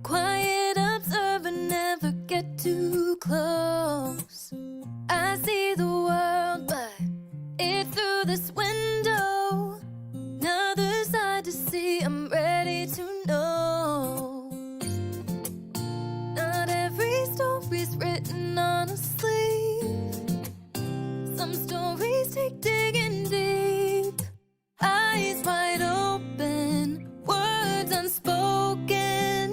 quiet observer, never get too close. I see the world, but it's through this window. Another side to see, I'm ready to know. Not every story's written on a sleeve. Some stories take digging deep. Eyes wide open, words unspoken.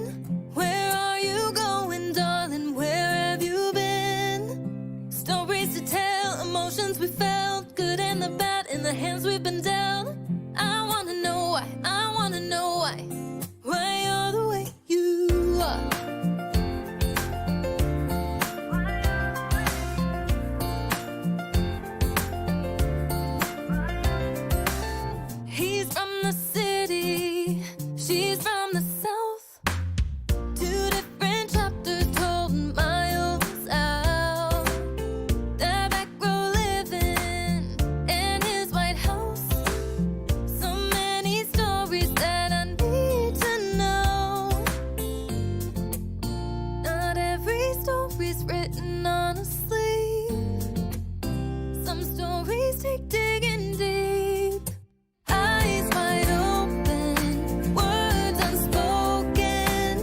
Where are you going, darling? Where have you been? Stories to tell, emotions we felt, good and the bad in the hands we've been dealt. I wanna know why, I wanna know why you're the way you are. He's from the city, she's from the south. Two different chapters told miles out. Their back row living in his White House. So many stories that I need to know. Not every story's written on a sleeve. Some stories take digging deep. Eyes wide open, words unspoken.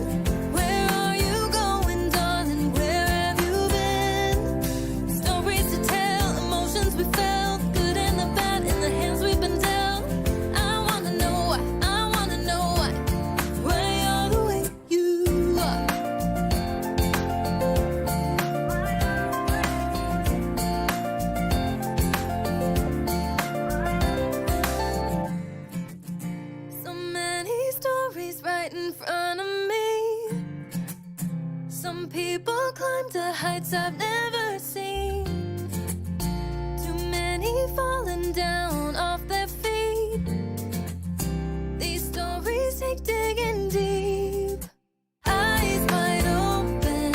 Where are you going, darling? Where have you been? Stories to tell, emotions we felt, good and the bad in the hands we've been dealt. I wanna know why, I wanna know why you're the way you are. So many stories right in front of me. Some people climb to heights I've never seen. Too many falling down off their feet. These stories take digging deep. Eyes wide open,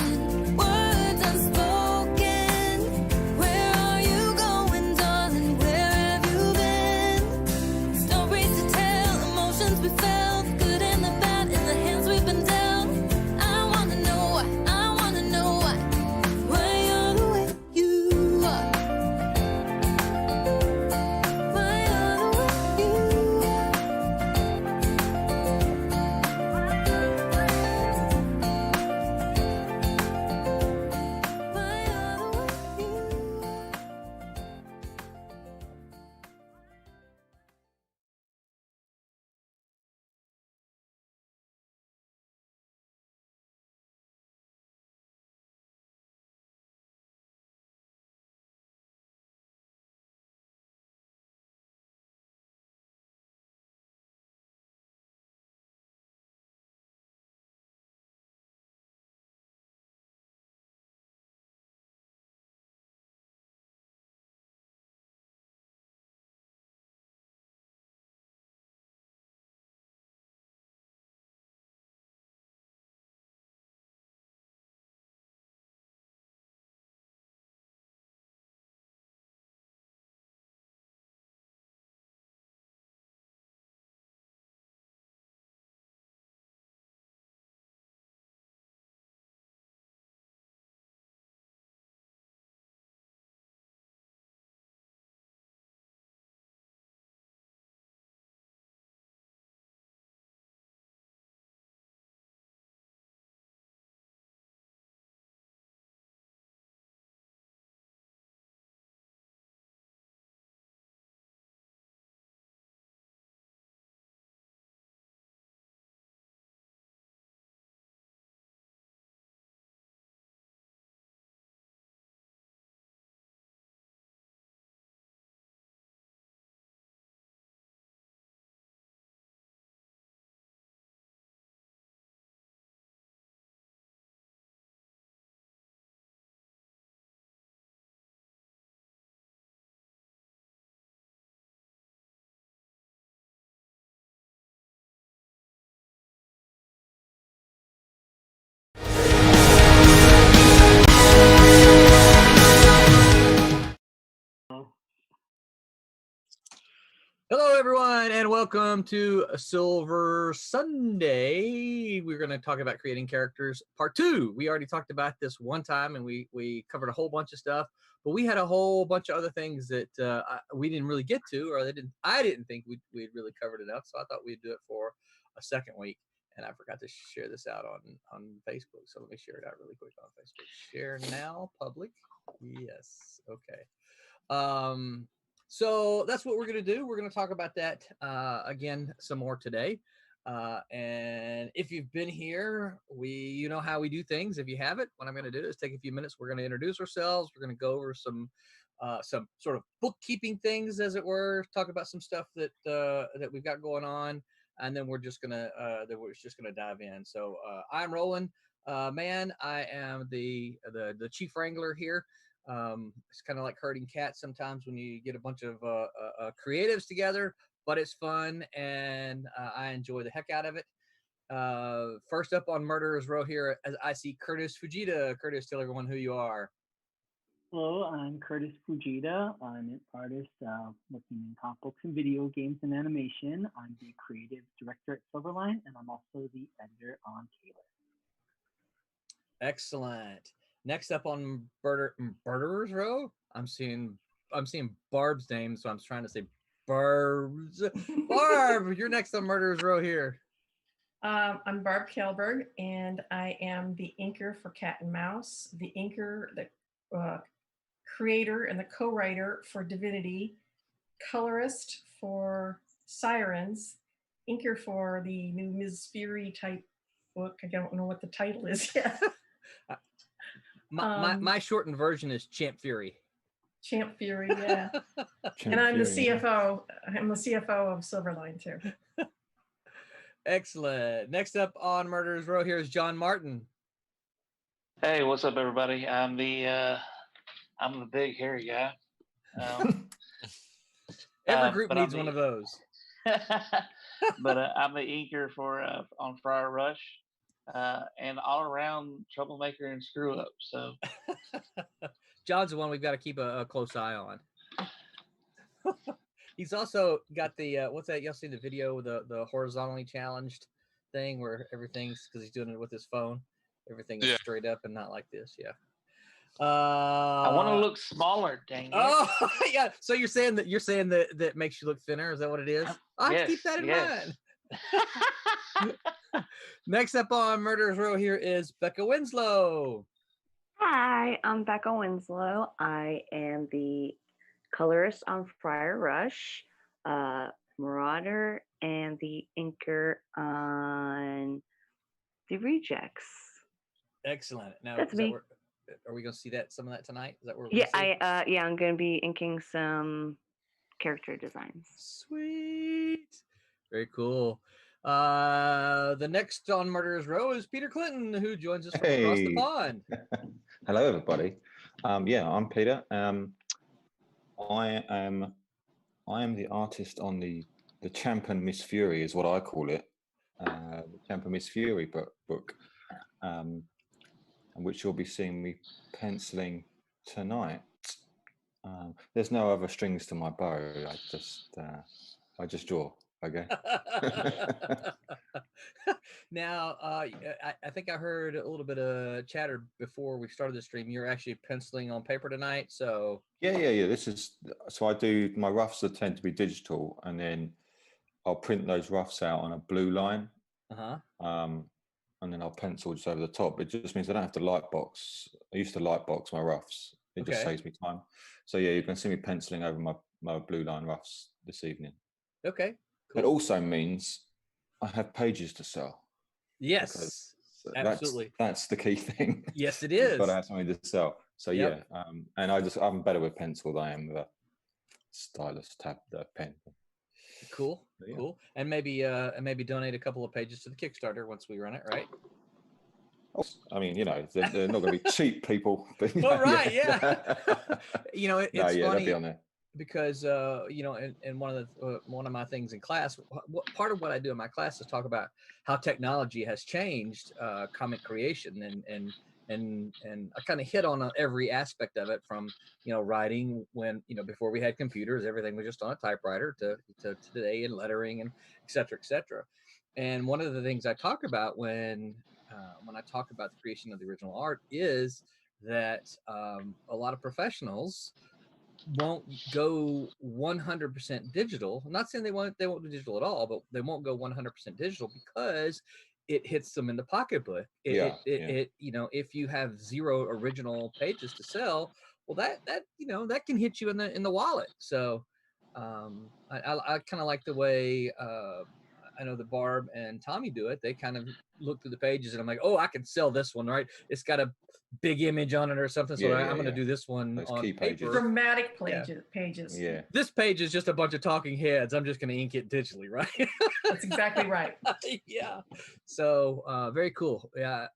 words unspoken. Where are you going, darling? Where have you been? Stories to tell, emotions we felt, good and the bad in the hands we've been dealt. I wanna know why you're the way you Hello, everyone, and welcome to Silver Sunday. We're going to talk about creating characters part 2. We already talked about this one time, and we covered a whole bunch of stuff, but we had a whole bunch of other things that we didn't really get to, or I didn't think we'd really covered enough, so I thought we'd do it for a second week, and I forgot to share this out on Facebook, so let me share it out really quick on Facebook. Share now, public. Yes, okay. So that's what we're going to do. We're going to talk about that again some more today. And if you've been here, you know how we do things. If you haven't, what I'm going to do is take a few minutes. We're going to introduce ourselves. We're going to go over some sort of bookkeeping things, as it were. Talk about some stuff that we've got going on, and then we're just gonna dive in. So I'm Roland Mann. I am the chief wrangler here. It's kind of like herding cats sometimes when you get a bunch of creatives together, but it's fun and I enjoy the heck out of it. First up on Murderer's Row here, as I see Curtis Fujita. Curtis, tell everyone who you are. Hello, I'm Curtis Fujita. I'm an artist working in comic books and video games and animation. I'm the creative director at Silverline, and I'm also the editor on Taylor. Excellent. Next up on Murderer's Row, I'm seeing Barb's name, so I'm trying to say Barb's. Barb, you're next on Murderer's Row here. I'm Barb Kelberg, and I am the inker for Cat and Mouse, the inker, the creator and the co-writer for Divinity, colorist for Sirens, inker for the new Ms. Fury type book. I don't know what the title is yet. My shortened version is Champ Fury. Champ Fury, yeah. And I'm the CFO. I'm the CFO of Silverline too. Excellent. Next up on Murderer's Row here is John Martin. Hey, what's up, everybody? I'm the big hairy guy. Every group needs one of those. But I'm the inker for on Friar Rush, and all around troublemaker and screw up. So John's the one we've got to keep a close eye on. He's also got the what's that? Y'all seen the video with the horizontally challenged thing where everything's, because he's doing it with his phone. Everything is straight up and not like this. Yeah. I want to look smaller, dang it. Oh yeah. So you're saying that makes you look thinner? Is that what it is? I have to keep that in mind. Next up on Murderer's Row here is Becca Winslow. Hi, I'm Becca Winslow. I am the colorist on Friar Rush, Marauder, and the inker on the Rejects. Excellent. Now, That's me. Are we going to see some of that tonight? Is that where? Yeah, I'm going to be inking some character designs. Sweet. Very cool. The next on Murderer's Row is Peter Clinton, who joins us from across the pond. Hello, everybody. I'm Peter. I am the artist on the Champ and Miss Fury, is what I call it. The Champ and Miss Fury book, which you'll be seeing me penciling tonight. There's no other strings to my bow. I just draw. Okay. Now, I think I heard a little bit of chatter before we started the stream. You're actually penciling on paper tonight, so yeah. So I do, my roughs tend to be digital, and then I'll print those roughs out on a blue line. And then I'll pencil just over the top. It just means I don't have to light box. I used to light box my roughs. It just saves me time. So yeah, you can see me penciling over my blue line roughs this evening. Okay. Cool. It also means I have pages to sell. Yes, absolutely. That's the key thing. Yes, it is. But I have something to sell. So yeah, and I'm better with pencil than I am with a stylus, tab, pen. Cool, yeah. Cool. And maybe donate a couple of pages to the Kickstarter once we run it, right? I mean, they're not going to be cheap people. But, well, right, yeah. It's funny. They'll be on there. Because in one of my things in class, part of what I do in my class is talk about how technology has changed comic creation, and and I kind of hit on every aspect of it, from writing when before we had computers, everything was just on a typewriter, to today, and lettering, and et cetera, et cetera. And one of the things I talk about when I talk about the creation of the original art is that a lot of professionals won't go 100% digital. I'm not saying they won't do digital at all, but they won't go 100% digital because it hits them in the pocketbook. If you have 0 original pages to sell, well, that can hit you in the wallet. So I kind of like the way I know that Barb and Tommy do it. They kind of look through the pages, and I'm like, oh, I can sell this one, right? It's got a big image on it or something, so I'm going to do this one Those on key paper. pages. Dramatic pages. Yeah. This page is just a bunch of talking heads. I'm just going to ink it digitally, right? That's exactly right. Yeah. So very cool. Yeah.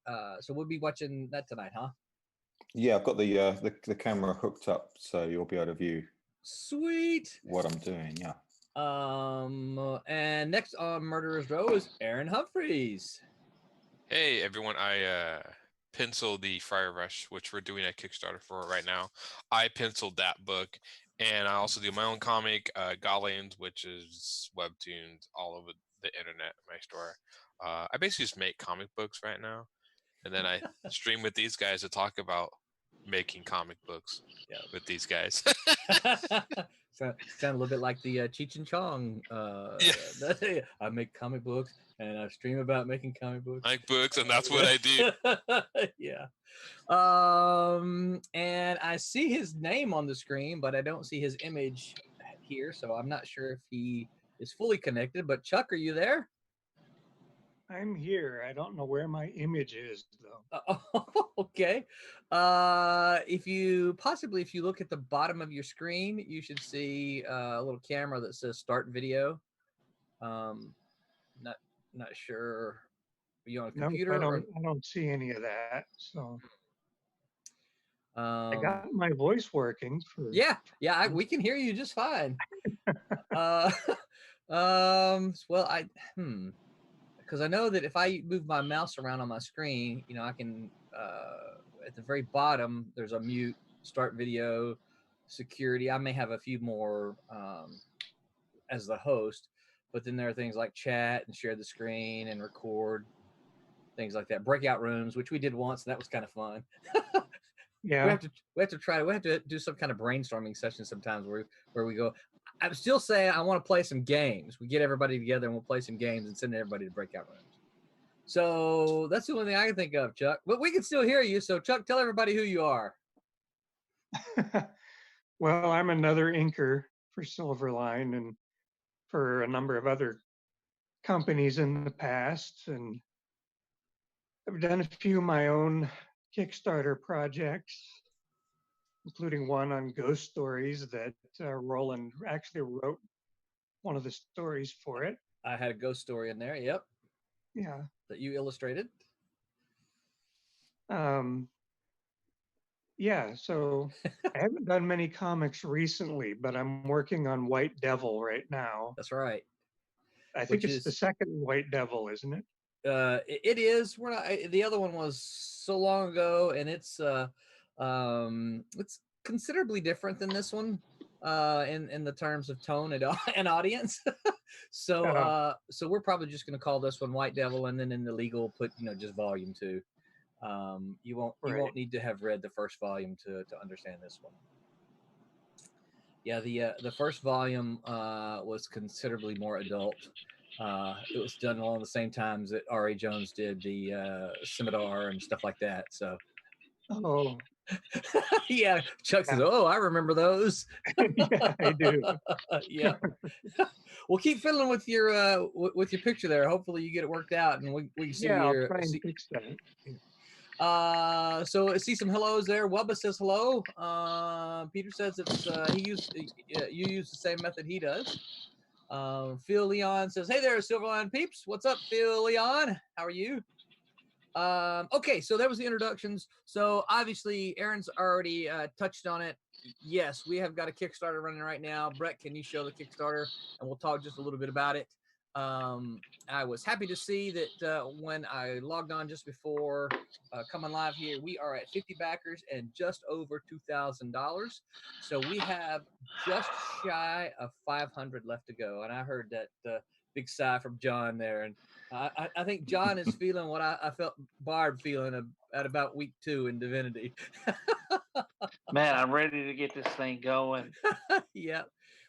So we'll be watching that tonight, huh? Yeah, I've got the camera hooked up, so you'll be able to view. Sweet. What I'm doing, yeah. And next on Murderer's Row is Aaron Humphres. Hey everyone, I penciled the Fire Rush, which we're doing a Kickstarter for right now. I penciled that book, and I also do my own comic, Goblins, which is webtoons all over the internet, my store. I basically just make comic books right now, and then I stream with these guys to talk about making comic books with these guys. Sound a little bit like the Cheech and Chong. I make comic books and I stream about making comic books. And that's what I do. Yeah. And I see his name on the screen, but I don't see his image here, so I'm not sure if he is fully connected. But Chuck, are you there? I'm here. I don't know where my image is, though. Okay. If you look at the bottom of your screen, you should see a little camera that says "Start Video." Not sure. Are you on a computer? I don't see any of that. So I got my voice working. We can hear you just fine. Because I know that if I move my mouse around on my screen, I can, at the very bottom, there's a mute, start video, security. I may have a few more as the host, but then there are things like chat and share the screen and record, things like that. Breakout rooms, which we did once, and that was kind of fun. Yeah. We have to do some kind of brainstorming session sometimes where we go, I'm still saying I want to play some games. We get everybody together and we'll play some games and send everybody to breakout rooms. So that's the only thing I can think of, Chuck. But we can still hear you. So Chuck, tell everybody who you are. Well, I'm another inker for Silverline and for a number of other companies in the past. And I've done a few of my own Kickstarter projects, including one on ghost stories that Roland actually wrote one of the stories for it. I had a ghost story in there. Yep. Yeah. That you illustrated. Yeah. So I haven't done many comics recently, but I'm working on White Devil right now. That's right. I think it's the second White Devil, isn't it? It is. We're not. The other one was so long ago, and it's considerably different than this one in the terms of tone and audience. So we're probably just going to call this one White Devil, and then in the legal put just volume 2. You won't need to have read the first volume to understand this one. Yeah, the first volume was considerably more adult. It was done along the same times that R.A. Jones did the Scimitar and stuff like that. So. Oh. Yeah, Chuck says, "Oh, I remember those." Yeah, I do. Yeah. Well, keep fiddling with your picture there. Hopefully, you get it worked out, and we can see I'll try and fix that. So I see some hellos there. Wubba says hello. Peter says it's you use the same method he does. Phil Leon says, "Hey there, Silverline peeps. What's up, Phil Leon? How are you?" Okay, so that was the introductions. So obviously Aaron's already touched on it. Yes, we have got a Kickstarter running right now. Brett, can you show the Kickstarter and we'll talk just a little bit about it? I was happy to see that when I logged on just before coming live here, we are at 50 backers and just over $2,000. So we have just shy of 500 left to go. And I heard that big sigh from John there. And I think John is feeling what I felt Barb feeling at about week 2 in Divinity. Man, I'm ready to get this thing going. Yep.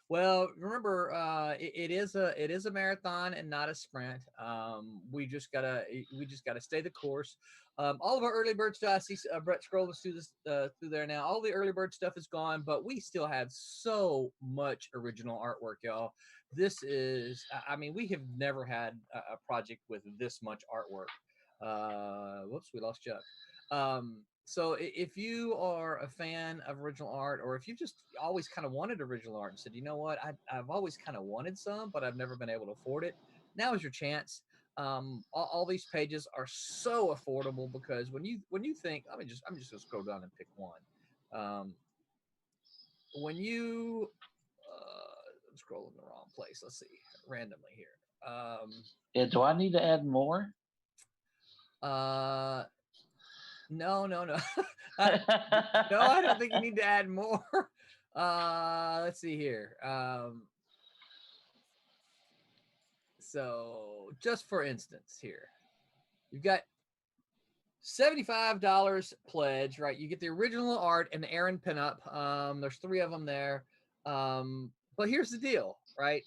Well, remember, it is a marathon and not a sprint. We just gotta stay the course. All of our early bird stuff. I see Brett scrolling through this through there now. All the early bird stuff is gone, but we still have so much original artwork, y'all. This is, I mean, we have never had a project with this much artwork. Whoops, we lost Chuck. So if you are a fan of original art, or if you just always kind of wanted original art and said, you know what, I've always kind of wanted some, but I've never been able to afford it, now is your chance. All these pages are so affordable because when you think, I'm just gonna scroll down and pick one. When you I'm scrolling the wrong place. Let's see, randomly here. Yeah, do I need to add more? No. No, I don't think you need to add more. Let's see here. So just for instance here, you've got $75 pledge, right? You get the original art and the Aaron pinup. There's 3 of them there. But here's the deal, right?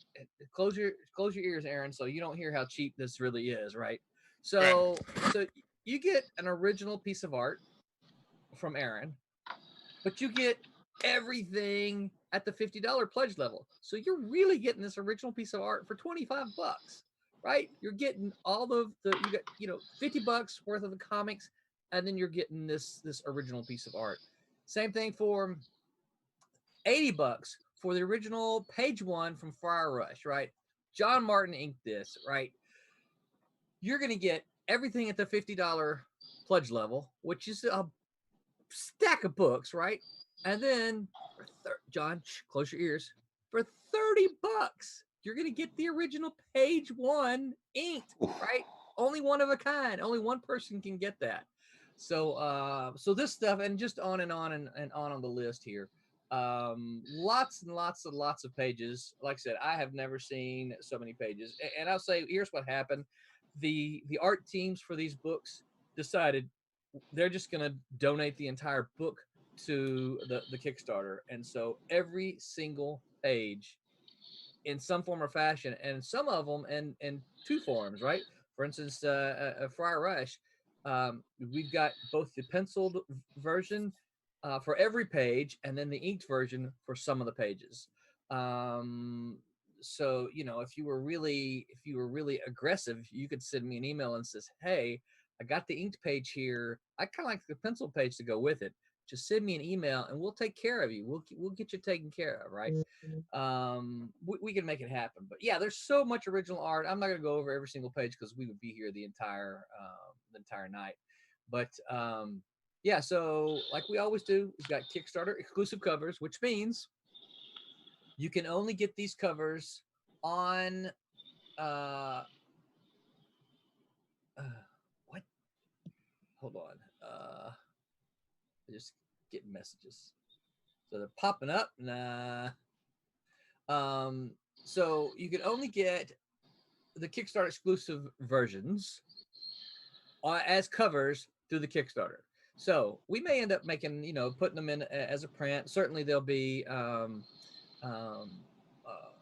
Close your ears, Aaron, so you don't hear how cheap this really is, right? So you get an original piece of art from Aaron, but you get everything at the $50 pledge level. So you're really getting this original piece of art for $25, right? You're getting all of you got, $50 worth of the comics, and then you're getting this original piece of art. Same thing for $80 for the original page 1 from Fire Rush, right? John Martin inked this, right? You're going to get everything at the $50 pledge level, which is a stack of books, right? And then, John, close your ears. For $30, you're gonna get the original page 1 inked, right? Only one of a kind. Only one person can get that. So, so this stuff, and just on and on and on the list here. Lots and lots of pages. Like I said, I have never seen so many pages. And I'll say, here's what happened: the art teams for these books decided they're just going to donate the entire book to the Kickstarter. And so every single page in some form or fashion, and some of them in 2 forms, right? For instance, Friar Rush, we've got both the penciled version for every page, and then the inked version for some of the pages. So, if you were really aggressive, you could send me an email and says, hey, I got the inked page here. I kind of like the pencil page to go with it. Just send me an email and we'll take care of you. We'll get you taken care of, right? We can make it happen. But yeah, there's so much original art. I'm not going to go over every single page because we would be here the entire night. But yeah, so like we always do, we've got Kickstarter exclusive covers, which means you can only get these covers on what? Hold on. I just getting messages. So they're popping up. Nah. So you can only get the Kickstarter exclusive versions as covers through the Kickstarter. So we may end up making, putting them in as a print. Certainly they'll be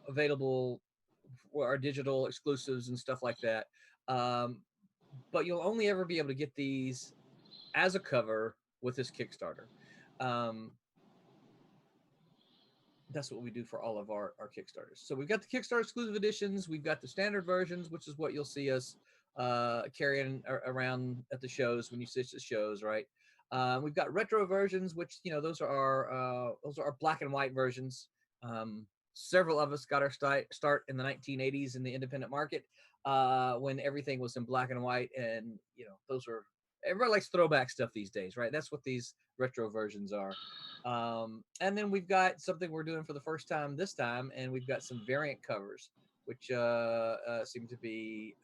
available for our digital exclusives and stuff like that. But you'll only ever be able to get these as a cover with this Kickstarter. That's what we do for all of our Kickstarters. So we've got the Kickstarter exclusive editions. We've got the standard versions, which is what you'll see us carrying around at the shows when you see the shows, right? We've got retro versions, which those are our black and white versions. Several of us got our start in the 1980s in the independent market when everything was in black and white, and those were, everybody likes throwback stuff these days, right? That's what these retro versions are. And then we've got something we're doing for the first time this time, and we've got some variant covers which seem to be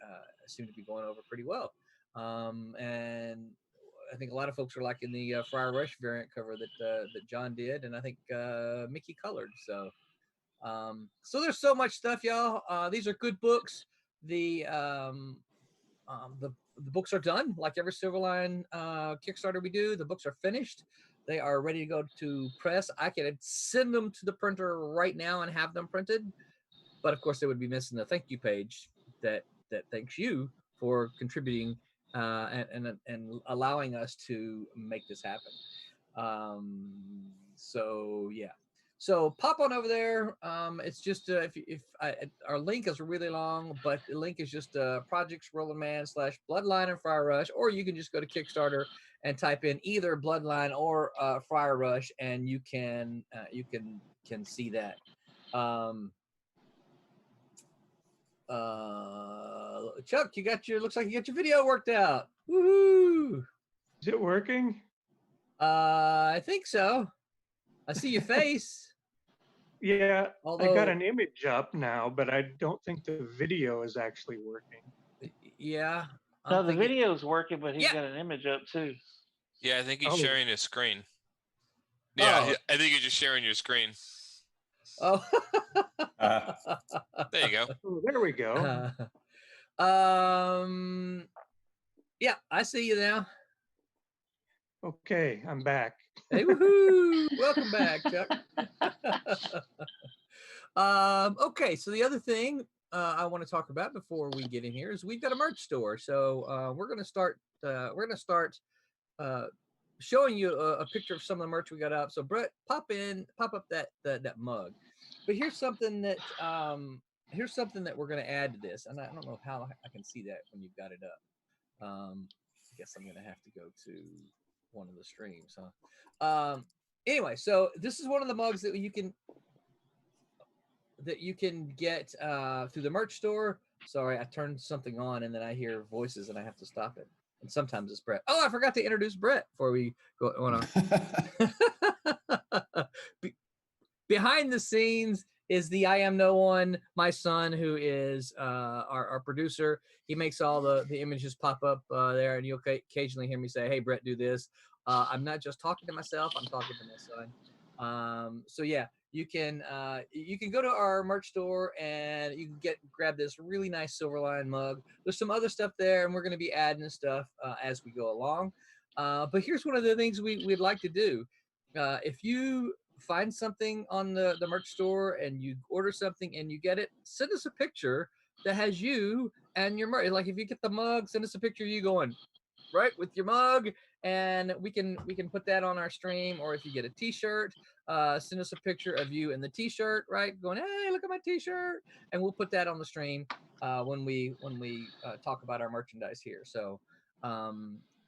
going over pretty well. And I think a lot of folks are liking the Friar Rush variant cover that John did, and I think Mickey colored. So there's so much stuff, y'all. These are good books. The books are done. Like every Silverline Kickstarter we do, the books are finished. They are ready to go to press. I can send them to the printer right now and have them printed, but of course they would be missing the thank you page that thanks you for contributing and allowing us to make this happen. So yeah. So pop on over there. It's just our link is really long, but the link is just Projects Roland Mann / Bloodline and Friar Rush, or you can just go to Kickstarter and type in either Bloodline or Friar Rush, and you can see that. Chuck, looks like you got your video worked out. Woohoo! Is it working? I think so. I see your face. Yeah, Although, I got an image up now, but I don't think the video is actually working. Yeah. No, the video's working, but he's got an image up too. Yeah, I think he's sharing his screen. Oh. Yeah, I think you're just sharing your screen. Oh. There you go. Oh, there we go. Yeah, I see you now. Okay, I'm back. Hey, woohoo! Welcome back, Chuck. Okay, so the other thing I want to talk about before we get in here is we've got a merch store. So we're gonna start showing you a picture of some of the merch we got up. So Brett, pop up that mug. But here's something that we're gonna add to this, and I don't know how I can see that when you've got it up. I guess I'm gonna have to go to one of the streams, huh? Anyway, so this is one of the mugs that you can get through the merch store. Sorry, I turned something on and then I hear voices and I have to stop it. And sometimes it's Brett. Oh, I forgot to introduce Brett before we go on. Behind the scenes is the I Am No One, my son, who is our producer. He makes all the images pop up there, and you'll occasionally hear me say, "Hey, Brett, do this." I'm not just talking to myself; I'm talking to my son. So yeah, you can go to our merch store and you can grab this really nice Silverline mug. There's some other stuff there, and we're going to be adding stuff as we go along. But here's one of the things we'd like to do. If you find something on the merch store and you order something and you get it, send us a picture that has you and your merch. Like if you get the mug, send us a picture of you going right with your mug, and we can put that on our stream. Or if you get a t-shirt, send us a picture of you in the t-shirt, right, going, hey, look at my t-shirt, and we'll put that on the stream when we talk about our merchandise here. So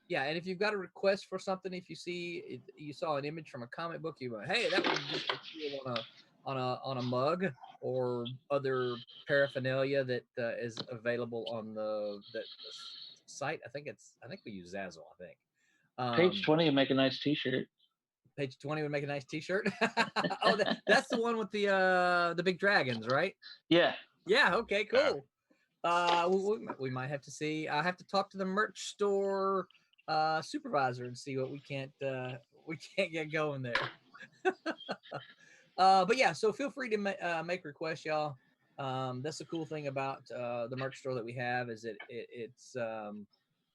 yeah, and if you've got a request for something, if you saw an image from a comic book, you went, hey, that would just look cool on a mug, or other paraphernalia that is available on the site. I think we use Zazzle. I think page 20 would make a nice t-shirt. Page 20 would make a nice t-shirt. Oh, that's the one with the big dragons, right? Yeah. Okay, cool. We might have to see. I have to talk to the merch store supervisor and see what we can't get going there. But yeah, so feel free to make requests, y'all. That's the cool thing about the merch store that we have, is that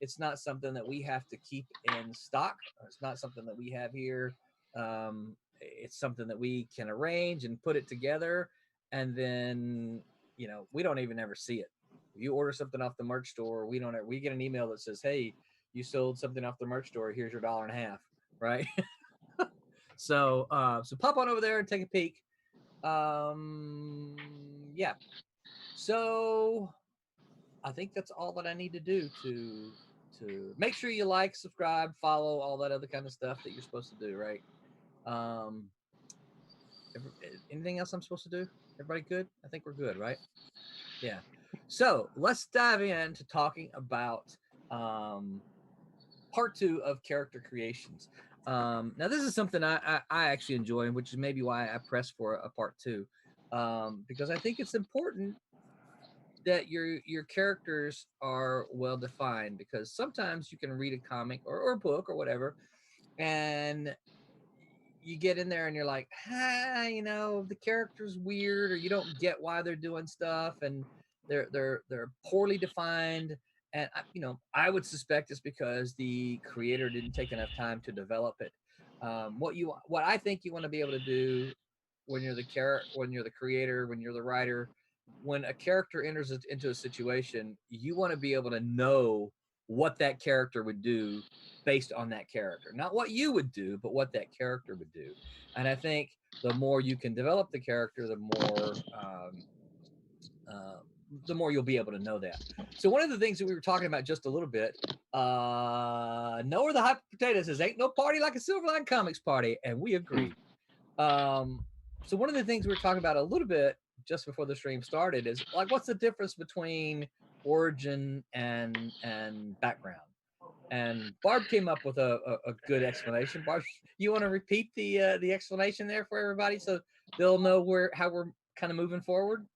it's not something that we have to keep in stock. It's not something that we have here. It's something that we can arrange and put it together, and then we don't even ever see it. If you order something off the merch store, we get an email that says, hey, you sold something off the merch store, here's your $1.50, right? So pop on over there and take a peek. Yeah, so I think that's all that I need to do to make sure you like, subscribe, follow, all that other kind of stuff that you're supposed to do, right? Anything else I'm supposed to do? Everybody good? I think we're good, right? Yeah. So let's dive into talking about part 2 of character creations. Now this is something I actually enjoy, which is maybe why I pressed for a part 2, because I think it's important that your characters are well defined, because sometimes you can read a comic or a book or whatever, and you get in there and you're like, the character's weird, or you don't get why they're doing stuff, and they're poorly defined. And I would suspect it's because the creator didn't take enough time to develop it. What I think you want to be able to do when you're the creator, when you're the writer, when a character enters into a situation, you want to be able to know what that character would do based on that character, not what you would do, but what that character would do. And I think the more you can develop the character, the more you'll be able to know that. So one of the things that we were talking about just a little bit, Noah the Hot Potato says, ain't no party like a Silverline Comics party. And we agree. So one of the things we were talking about a little bit just before the stream started is like, what's the difference between origin and background? And Barb came up with a good explanation. Barb, you want to repeat the explanation there for everybody so they'll know how we're kind of moving forward?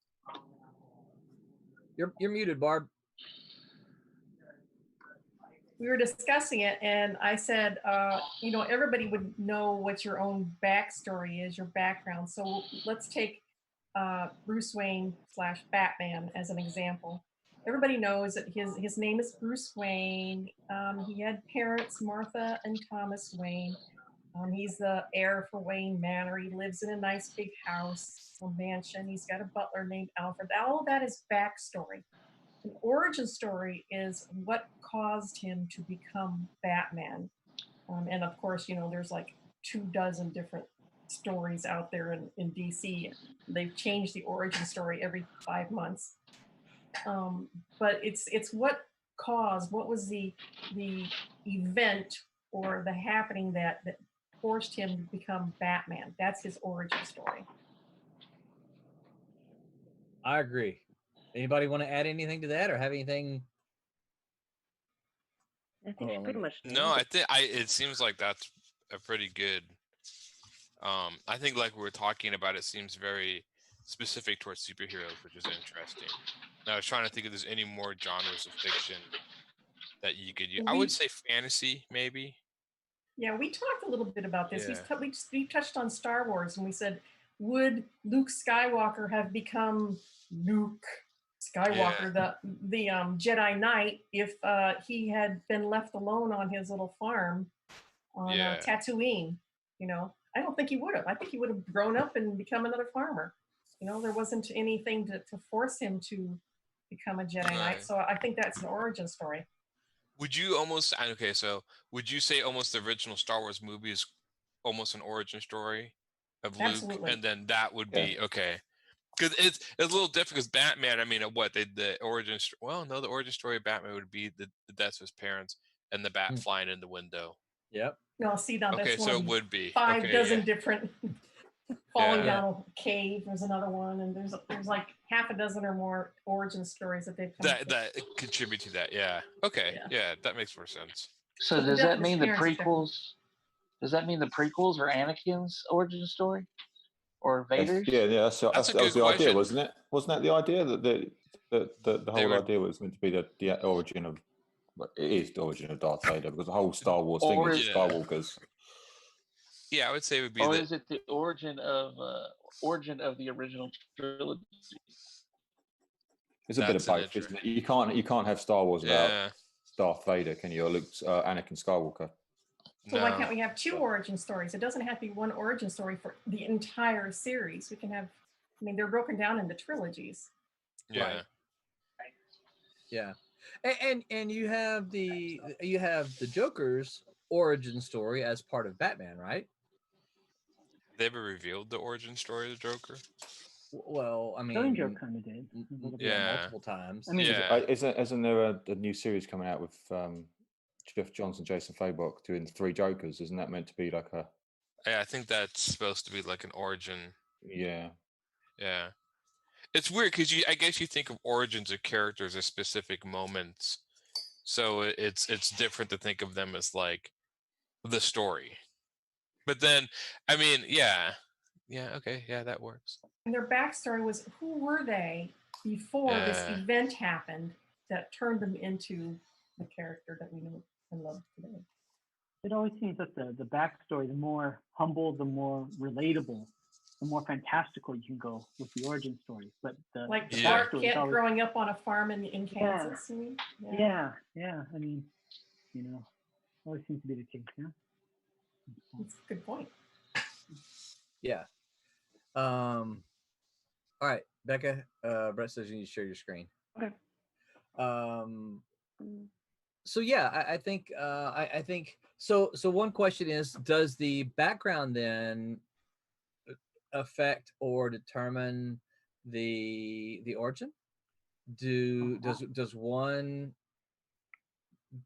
You're muted, Barb. We were discussing it, and I said, everybody would know what your own backstory is, your background. So let's take Bruce Wayne / Batman as an example. Everybody knows that his name is Bruce Wayne. He had parents, Martha and Thomas Wayne. He's the heir for Wayne Manor. He lives in a nice big house, a mansion. He's got a butler named Alfred. All of that is backstory. An origin story is what caused him to become Batman. And of course, there's like 24 different stories out there in DC. They've changed the origin story every 5 months. But it's what was the event or the happening that forced him to become Batman. That's his origin story. I agree. Anybody want to add anything to that or have anything? I think she pretty much did. No, it seems like that's a pretty good. I think like we were talking about, it seems very specific towards superheroes, which is interesting. And I was trying to think if there's any more genres of fiction that you could use. I would say fantasy, maybe. Yeah, we talked a little bit about this. Yeah. We touched on Star Wars, and we said, would Luke Skywalker have become Luke Skywalker, the Jedi Knight, if he had been left alone on his little farm on Tatooine? I don't think he would have. I think he would have grown up and become another farmer. There wasn't anything to force him to become a Jedi Knight. So I think that's an origin story. Would you would you say almost the original Star Wars movie is almost an origin story of Luke? Absolutely. And then that would be okay. Because it's a little different because Batman, the origin the origin story of Batman would be the deaths of his parents and the bat flying in the window. Yep. No, see now that's so it would be 5 dozen different falling down a cave. There's another one, and there's like half a dozen or more origin stories that they've come that contribute to that. Yeah. Okay. Yeah, that makes more sense. So does that mean the prequels? Does that mean the prequels are Anakin's origin story, or Vader's? Yeah, that was the idea, wasn't it? Wasn't that the idea that the whole idea was meant to be the origin of? It is the origin of Darth Vader, because the whole Star Wars thing is Skywalker's. Yeah, I would say it would be. Or is it the origin of the original trilogy? It's a bit of both, isn't it? You can't have Star Wars without Darth Vader, can you? Or Anakin Skywalker. So why can't we have 2 origin stories? It doesn't have to be one origin story for the entire series. We can have, they're broken down into trilogies. Yeah. Right. Yeah. And you have the Joker's origin story as part of Batman, right? They ever revealed the origin story of the Joker? Well, Killing Joke kind of did. Multiple times. Isn't there a new series coming out with Jeff Johns and Jason Fabok doing 3 Jokers? Isn't that meant to be like a? Yeah, I think that's supposed to be like an origin. Yeah. Yeah. It's weird because I guess you think of origins of characters as specific moments, so it's different to think of them as like the story. But then, okay, yeah, that works. And their backstory was, who were they? before this event happened that turned them into the character that we know and love today. It always seems that the backstory, the more humble, the more relatable, the more fantastical you can go with the origin stories. But the Clark backstory is Kent always, growing up on a farm in Kansas. Yeah. I mean, always seems to be the case. Yeah. That's a good point. Yeah. All right, Becca. Brett says you need to share your screen. Okay. So yeah, I think I think so. So one question is, does the background then affect or determine the origin? Does one?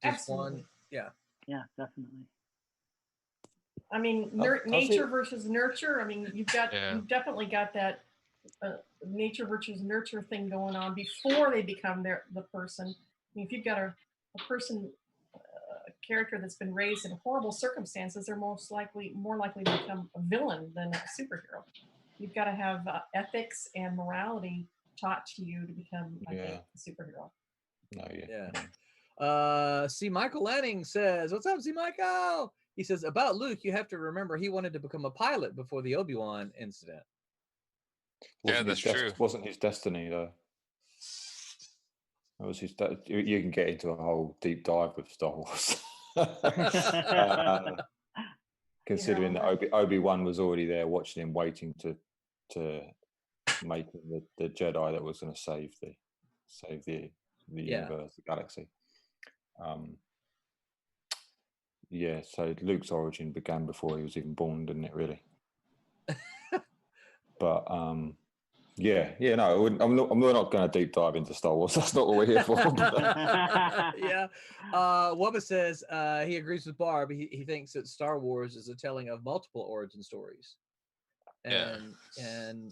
Absolutely. Yeah. Yeah, definitely. I mean, nature versus nurture. I mean, you've definitely got that nature versus nurture thing going on before they become the person. I mean, if you've got a person, a character that's been raised in horrible circumstances, they're more likely to become a villain than a superhero. You've got to have ethics and morality taught to you to become, I think, a superhero. See, Michael Lanning says, "What's up, see Michael?" He says, about Luke, you have to remember he wanted to become a pilot before the Obi-Wan incident. That's true. Wasn't his destiny though. That was his. You can get into a whole deep dive with Star Wars. Considering that Obi-Wan was already there watching him, waiting to make him the Jedi that was going to save the universe, the galaxy. So Luke's origin began before he was even born, didn't it? Really. But no, I'm not going to deep dive into Star Wars. That's not what we're here for. Yeah. Wubba says he agrees with Barb. He thinks that Star Wars is a telling of multiple origin stories. And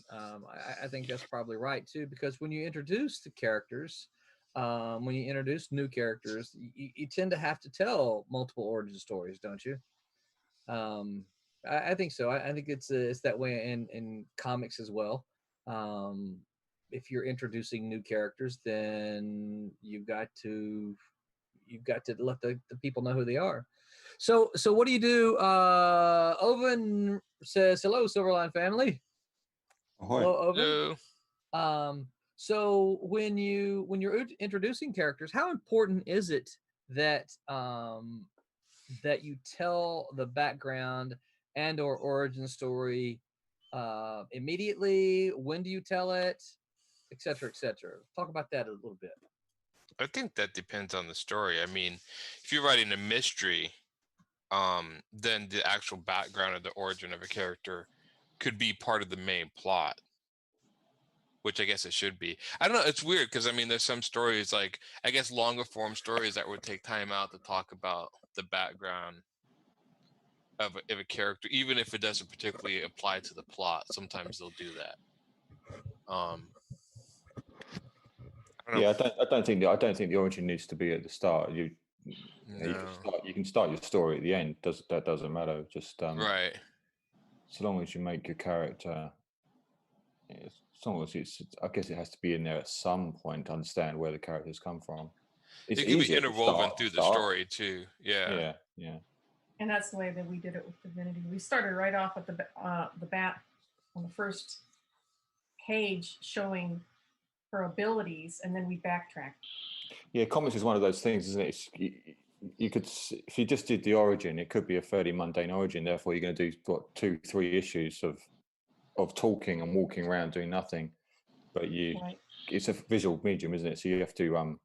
I think that's probably right too, because when you introduce the characters, when you introduce new characters, you tend to have to tell multiple origin stories, don't you? I think so. I think it's that way in comics as well. If you're introducing new characters, then you've got to let the people know who they are. So what do you do? Oven says, hello, Silverline family. Hello, Oven. Hello. So when you're introducing characters, how important is it that that you tell the background and or origin story immediately? When do you tell it, et cetera, et cetera? Talk about that a little bit. I think that depends on the story. I mean, if you're writing a mystery, then the actual background or the origin of a character could be part of the main plot, which I guess it should be. I don't know. It's weird because I mean, there's some stories like, I guess, longer form stories that would take time out to talk about the background of a character, even if it doesn't particularly apply to the plot. Sometimes they'll do that. I don't think the origin needs to be at the start. You can start your story at the end. That doesn't matter. Just right. So long as you make your character, as long as I guess it has to be in there at some point to understand where the characters come from. It can be interwoven through the story too. Yeah. And that's the way that we did it with Divinity. We started right off at the bat on the first page showing her abilities, and then we backtracked. Yeah, comics is one of those things, isn't it? You could, if you just did the origin, it could be a fairly mundane origin. Therefore, you're going to do 2-3 issues of talking and walking around doing nothing. But it's a visual medium, isn't it? So you have to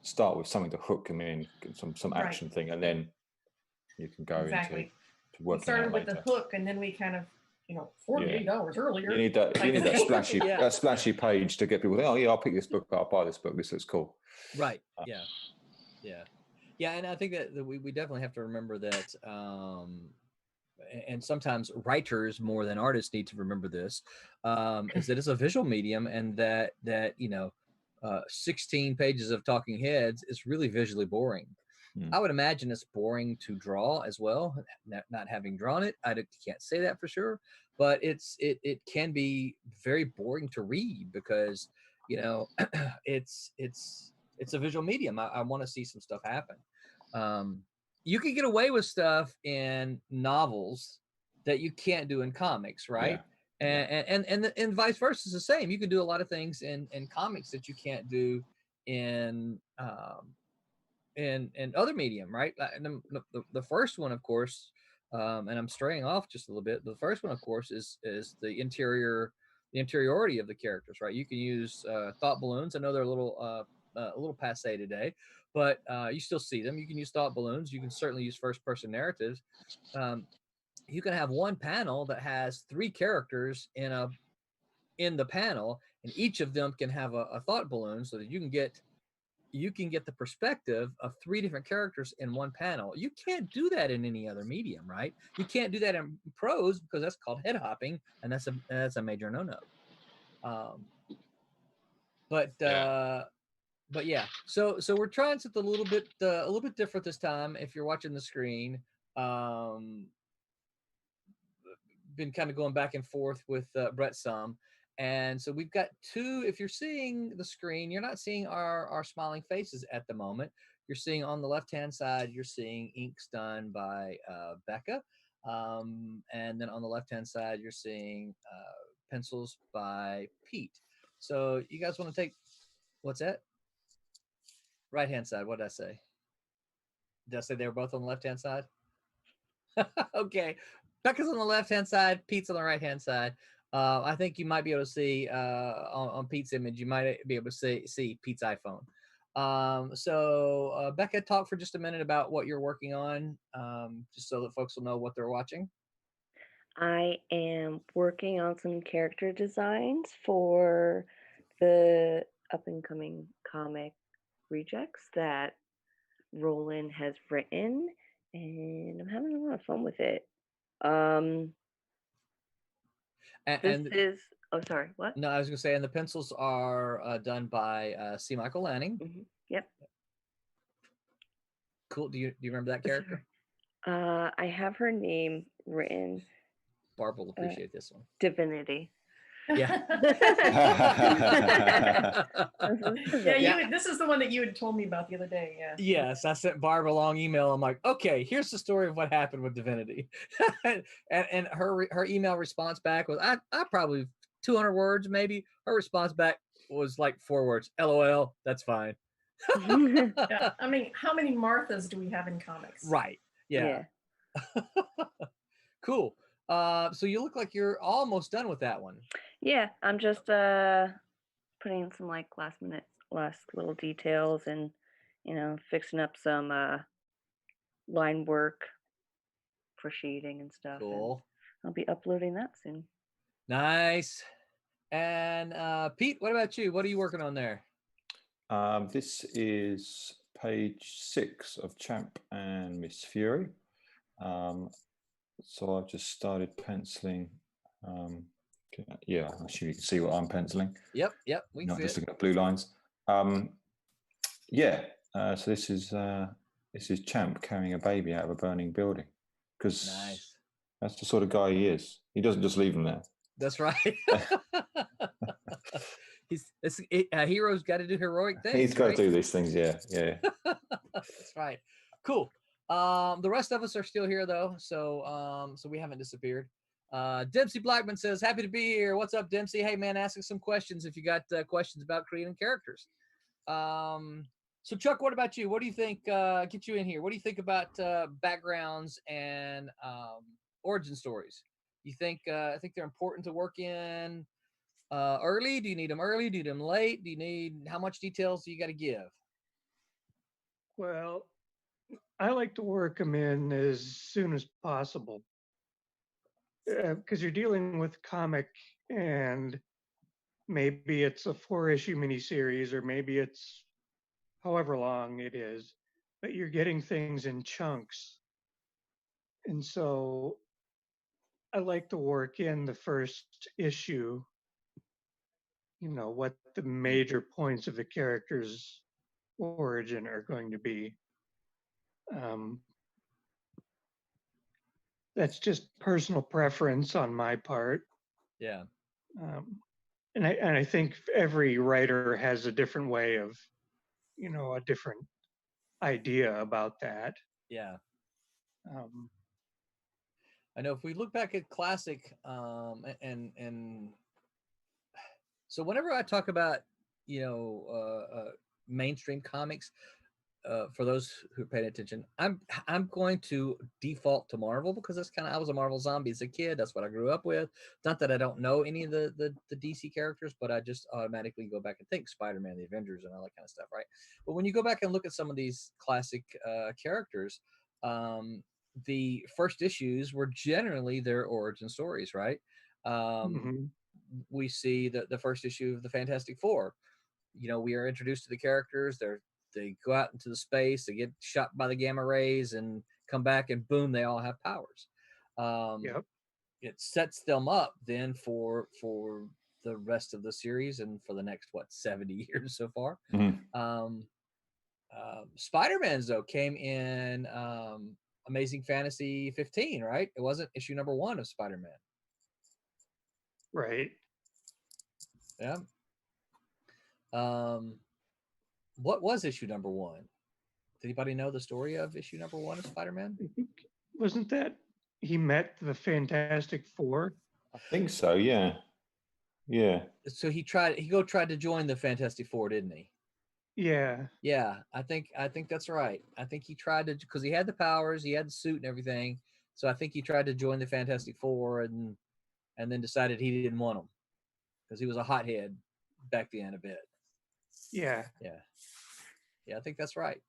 start with something to hook them in, some action thing, and then you can go into working. We started with the hook, and then we kind of 48 hours earlier. You need that splashy that splashy page to get people. Oh yeah, I'll pick this book up. I'll buy this book. This looks cool. Right. Yeah. And I think that we definitely have to remember that. And sometimes writers more than artists need to remember this. Is that it's a visual medium, and that 16 pages of talking heads is really visually boring. I would imagine it's boring to draw as well. Not having drawn it, I can't say that for sure, but it can be very boring to read because you know, it's a visual medium. I want to see some stuff happen. You can get away with stuff in novels that you can't do in comics, right? And vice versa is the same. You can do a lot of things in comics that you can't do in other medium, right? And the first one, of course, and I'm straying off just a little bit. The first one, of course, is the interiority of the characters, right? You can use thought balloons. I know they're a little passe today, but you still see them. You can use thought balloons. You can certainly use first person narratives. You can have one panel that has 3 characters in the panel, and each of them can have a thought balloon, so that you can get the perspective of 3 different characters in one panel. You can't do that in any other medium, right? You can't do that in prose because that's called head hopping, and that's a major no-no. But yeah, so we're trying something a little bit different this time. If you're watching the screen, been kind of going back and forth with Brett some. And so we've got 2. If you're seeing the screen, you're not seeing our smiling faces at the moment. You're seeing on the left-hand side, you're seeing inks done by Becca. And then on the left-hand side, you're seeing pencils by Pete. So you guys want to take, what's that? Right-hand side, what did I say? Did I say they were both on the left-hand side? Okay. Becca's on the left-hand side, Pete's on the right-hand side. I think you might be able to see on Pete's image, you might be able to see Pete's iPhone. So Becca, talk for just a minute about what you're working on, just so that folks will know what they're watching. I am working on some character designs for the up-and-coming comic Rejects that Roland has written, and I'm having a lot of fun with it. Oh, sorry, what? No, I was gonna say, and the pencils are done by C. Michael Lanning. Yep. Cool. Do you remember that character? I have her name written. Barb will appreciate this one. Divinity. Yeah. Yeah, this is the one that you had told me about the other day. Yeah. Yes, I sent Barb a long email. I'm like, okay, here's the story of what happened with Divinity. and her email response back was, I probably 200 words, maybe. Her response back was like 4 words. LOL, that's fine. Yeah. I mean, how many Marthas do we have in comics? Right. Yeah. Cool. So you look like you're almost done with that one. Yeah, I'm just putting in some like last little details and fixing up some line work for shading and stuff. Cool. And I'll be uploading that soon. Nice. And Pete, what about you? What are you working on there? This is page 6 of Champ and Miss Fury. So I've just started penciling. Yeah, I'm sure you can see what I'm penciling. Yep. We can Not see just it. looking at blue lines. So this is Champ carrying a baby out of a burning building, because that's the sort of guy he is. He doesn't just leave them there. That's right. A hero's got to do heroic things. He's got to do these things. Yeah. That's right. Cool. The rest of us are still here though, so we haven't disappeared. Dempsey Blackman says, happy to be here. What's up, Dempsey? Hey man, ask us some questions if you got questions about creating characters. So Chuck, what about you? What do you think, get you in here, what do you think about backgrounds and origin stories? You think they're important to work in early? Do you need them early? Do you need them late? How much details do you got to give? Well, I like to work them in as soon as possible, because you're dealing with comic, and maybe it's a 4-issue miniseries, or maybe it's however long it is, but you're getting things in chunks. And so I like to work in the first issue, what the major points of the character's origin are going to be. That's just personal preference on my part. Yeah. I think every writer has a different way of, a different idea about that. Yeah. Um, I know if we look back at classic, and so whenever I talk about, mainstream comics, for those who are paying attention, I'm going to default to Marvel because that's I was a Marvel zombie as a kid. That's what I grew up with. Not that I don't know any of the DC characters, but I just automatically go back and think Spider-Man, the Avengers, and all that kind of stuff, right? But when you go back and look at some of these classic characters, the first issues were generally their origin stories, right? mhm. We see the first issue of the Fantastic Four. We are introduced to the characters. They go out into the space, they get shot by the gamma rays and come back, and boom, they all have powers. Yep. It sets them up then for the rest of the series and for the next 70 years so far. Spider-Man's though came in Amazing Fantasy 15, right? It wasn't issue number 1 of Spider-Man. Right. Yeah. What was issue number 1? Does anybody know the story of issue number 1 of Spider-Man? I think, wasn't that he met the Fantastic Four? I think so. Yeah. Yeah. So he tried to join the Fantastic Four, didn't he? Yeah. Yeah, I think that's right. I think he tried to, because he had the powers, he had the suit and everything. So I think he tried to join the Fantastic Four and then decided he didn't want them because he was a hothead back then a bit. Yeah. Yeah, I think that's right.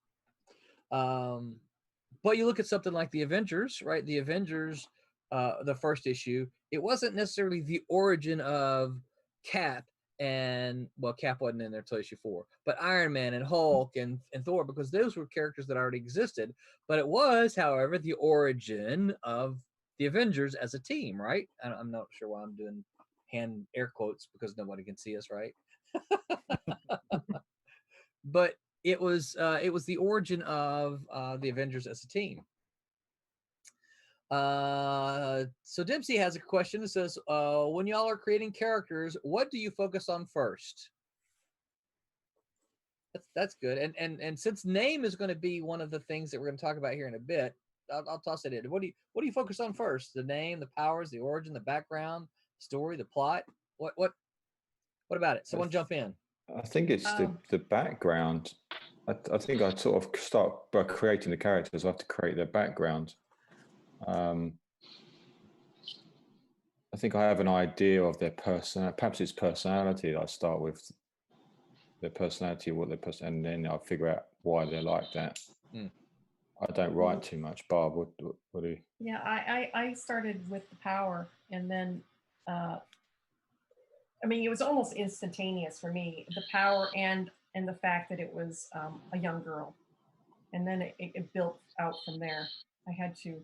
But you look at something like the Avengers, right? The Avengers, the first issue, it wasn't necessarily the origin of Cap Cap wasn't in there till issue 4, but Iron Man and Hulk and Thor, because those were characters that already existed. But it was, however, the origin of the Avengers as a team, right? I'm not sure why I'm doing hand air quotes because nobody can see us, right? But it was the origin of the Avengers as a team. So Dempsey has a question that says, when y'all are creating characters, what do you focus on first? That's good. And since name is going to be one of the things that we're going to talk about here in a bit, I'll toss it in. What do you focus on first? The name, the powers, the origin, the background, story, the plot. What about it? Someone jump in. I think it's the background. I think I sort of start by creating the characters. I have to create their background. I think I have an idea of their person. Perhaps it's personality. I start with their personality, and then I figure out why they're like that. I don't write too much. Barb, what do you? Yeah, I started with the power, and then it was almost instantaneous for me. The power and the fact that it was a young girl, and then it built out from there. I had to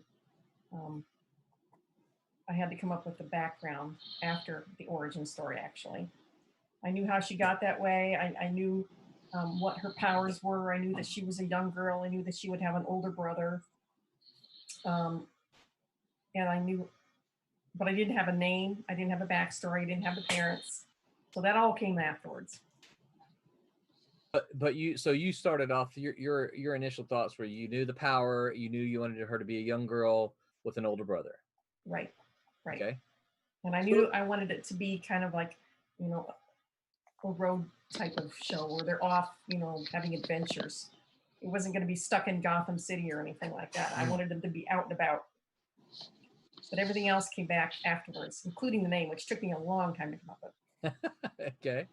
come up with the background after the origin story. Actually, I knew how she got that way. I knew what her powers were. I knew that she was a young girl. I knew that she would have an older brother. And I knew, but I didn't have a name. I didn't have a backstory. I didn't have the parents. So that all came afterwards. But you started off, your initial thoughts were you knew the power, you knew you wanted her to be a young girl with an older brother. Right. Okay. And I knew I wanted it to be kind of like, a road type of show where they're off, having adventures. It wasn't going to be stuck in Gotham City or anything like that. I wanted them to be out and about. But everything else came back afterwards, including the name, which took me a long time to come up with. Okay.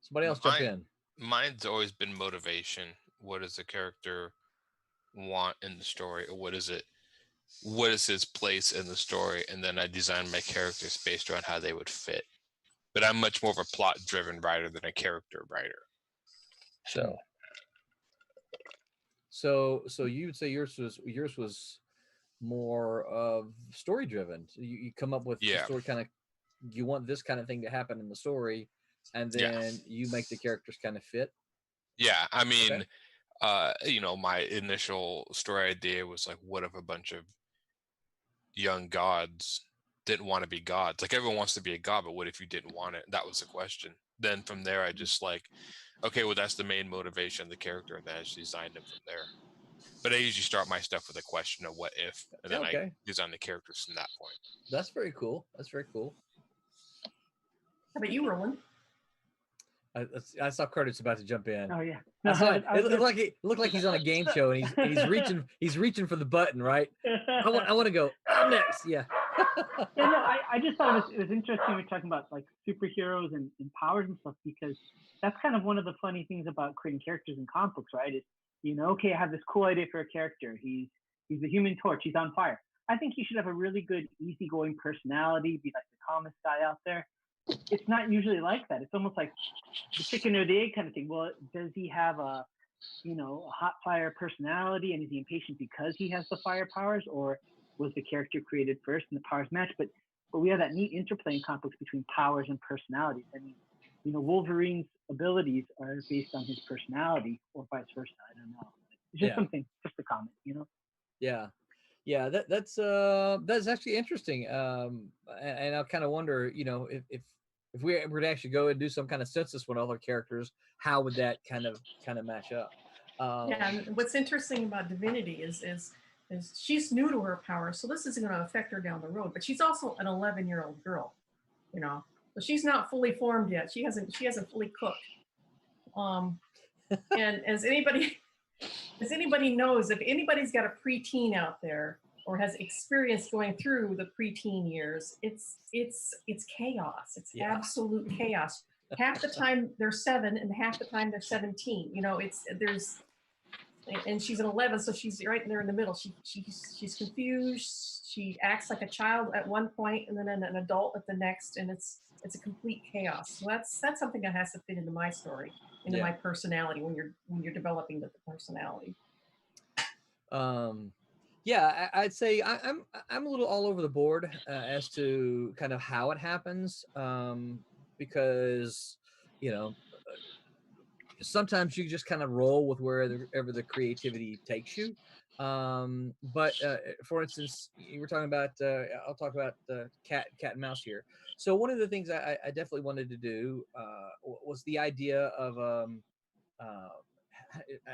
Somebody else jump in. Mine's always been motivation. What does the character want in the story? Or what is his place in the story? And then I design my characters based around how they would fit. But I'm much more of a plot-driven writer than a character writer. So you would say yours was more of story-driven. So you come up with the story kind of, you want this kind of thing to happen in the story, and then you make the characters kind of fit. Yeah, I mean, my initial story idea was like, what if a bunch of young gods didn't want to be gods. Like everyone wants to be a god, but what if you didn't want it? That was the question. Then from there, I just like, okay, well, that's the main motivation of the character, and then I just designed it from there. But I usually start my stuff with a question of what if, and then I design the characters from that point. That's very cool. That's very cool. How about you, Roland? I saw Curtis about to jump in. Oh yeah. It looked like he's on a game show and he's reaching for the button, right? I want to go. I'm next. Yeah. Yeah, no, I just thought it was interesting. We're talking about like superheroes and powers and stuff, because that's kind of one of the funny things about creating characters in comic books, right? Is, you know, okay, I have this cool idea for a character. He's the Human Torch. He's on fire. I think he should have a really good, easygoing personality, be like the calmest guy out there. It's not usually like that. It's almost like the chicken or the egg kind of thing. Well, does he have a hot fire personality, and is he impatient because he has the fire powers, or was the character created first and the powers match? But we have that neat interplay in comic books between powers and personalities. I mean, you know, Wolverine's abilities are based on his personality, or vice versa. I don't know. It's just something, just a comment, you know? Yeah. Yeah, that's actually interesting. And I'll kind of wonder, you know, if we were to actually go and do some kind of census with other characters, how would that kind of match up? Yeah, and what's interesting about Divinity is she's new to her power, so this isn't going to affect her down the road. But she's also an 11-year-old girl, you know, so she's not fully formed yet. She hasn't fully cooked. And as anybody knows, if anybody's got a preteen out there or has experience going through the preteen years, it's chaos. It's absolute chaos. Half the time they're 7, and half the time they're 17. You know, and she's an 11, so she's right there in the middle. She's confused. She acts like a child at one point, and then an adult at the next, and it's a complete chaos. So that's something that has to fit into my story, into my personality when you're developing the personality. Yeah, I'd say I'm a little all over the board as to kind of how it happens, because, you know, sometimes you just kind of roll with wherever the creativity takes you. But for instance, you were talking about, I'll talk about cat and mouse here. So one of the things I definitely wanted to do was the idea of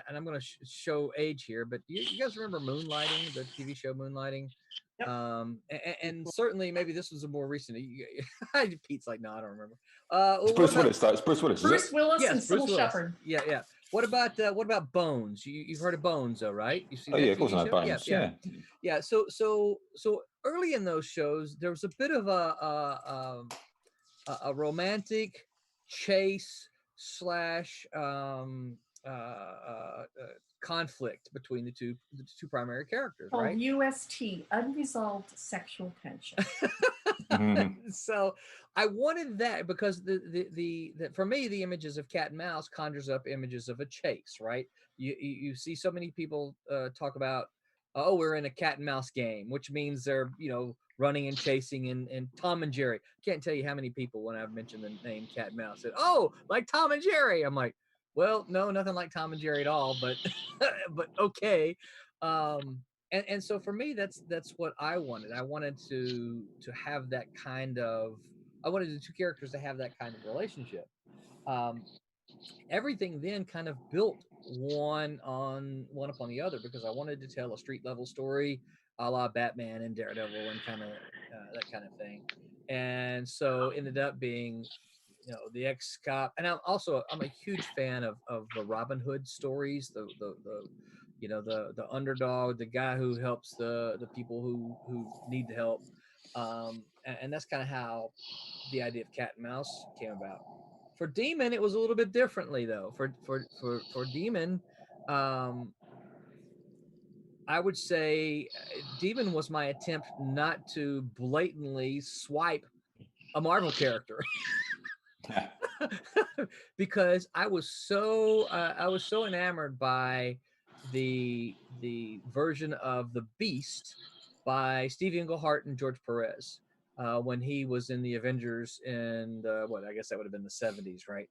and I'm going to show age here, but you guys remember Moonlighting, the TV show Moonlighting? Yep. And certainly maybe this was a more recent. Pete's like, no, I don't remember. It's Bruce Willis, though. It's Bruce Willis. Bruce Willis and Bruce Sybil Willis. Shepherd. Yeah. What about Bones? You've heard of Bones, though, right? You see? Oh yeah, of course I know Bones. Yeah. So early in those shows, there was a bit of a romantic chase / conflict between the two primary characters, right? UST, unresolved sexual tension. So I wanted that because the for me, the images of cat and mouse conjures up images of a chase, right? You see so many people talk about, oh, we're in a cat and mouse game, which means they're, you know, running and chasing, and Tom and Jerry. Can't tell you how many people, when I've mentioned the name cat and mouse, said, oh, like Tom and Jerry. I'm like, well, no, nothing like Tom and Jerry at all, but but okay. And so for me, that's what I wanted. I wanted to have that kind of, I wanted the two characters to have that kind of relationship. Everything then kind of built one upon the other, because I wanted to tell a street level story, a la Batman and Daredevil, and kind of that kind of thing. And so ended up being, you know, the ex-cop, and I'm a huge fan of the Robin Hood stories, the you know, the underdog, the guy who helps the people who need the help, and that's kind of how the idea of cat and mouse came about. For Demon, it was a little bit differently, though. For Demon, I would say Demon was my attempt not to blatantly swipe a Marvel character. Because I was so enamored by the version of the Beast by Steve Englehart and George Perez when he was in the Avengers in I guess that would have been the 70s, right?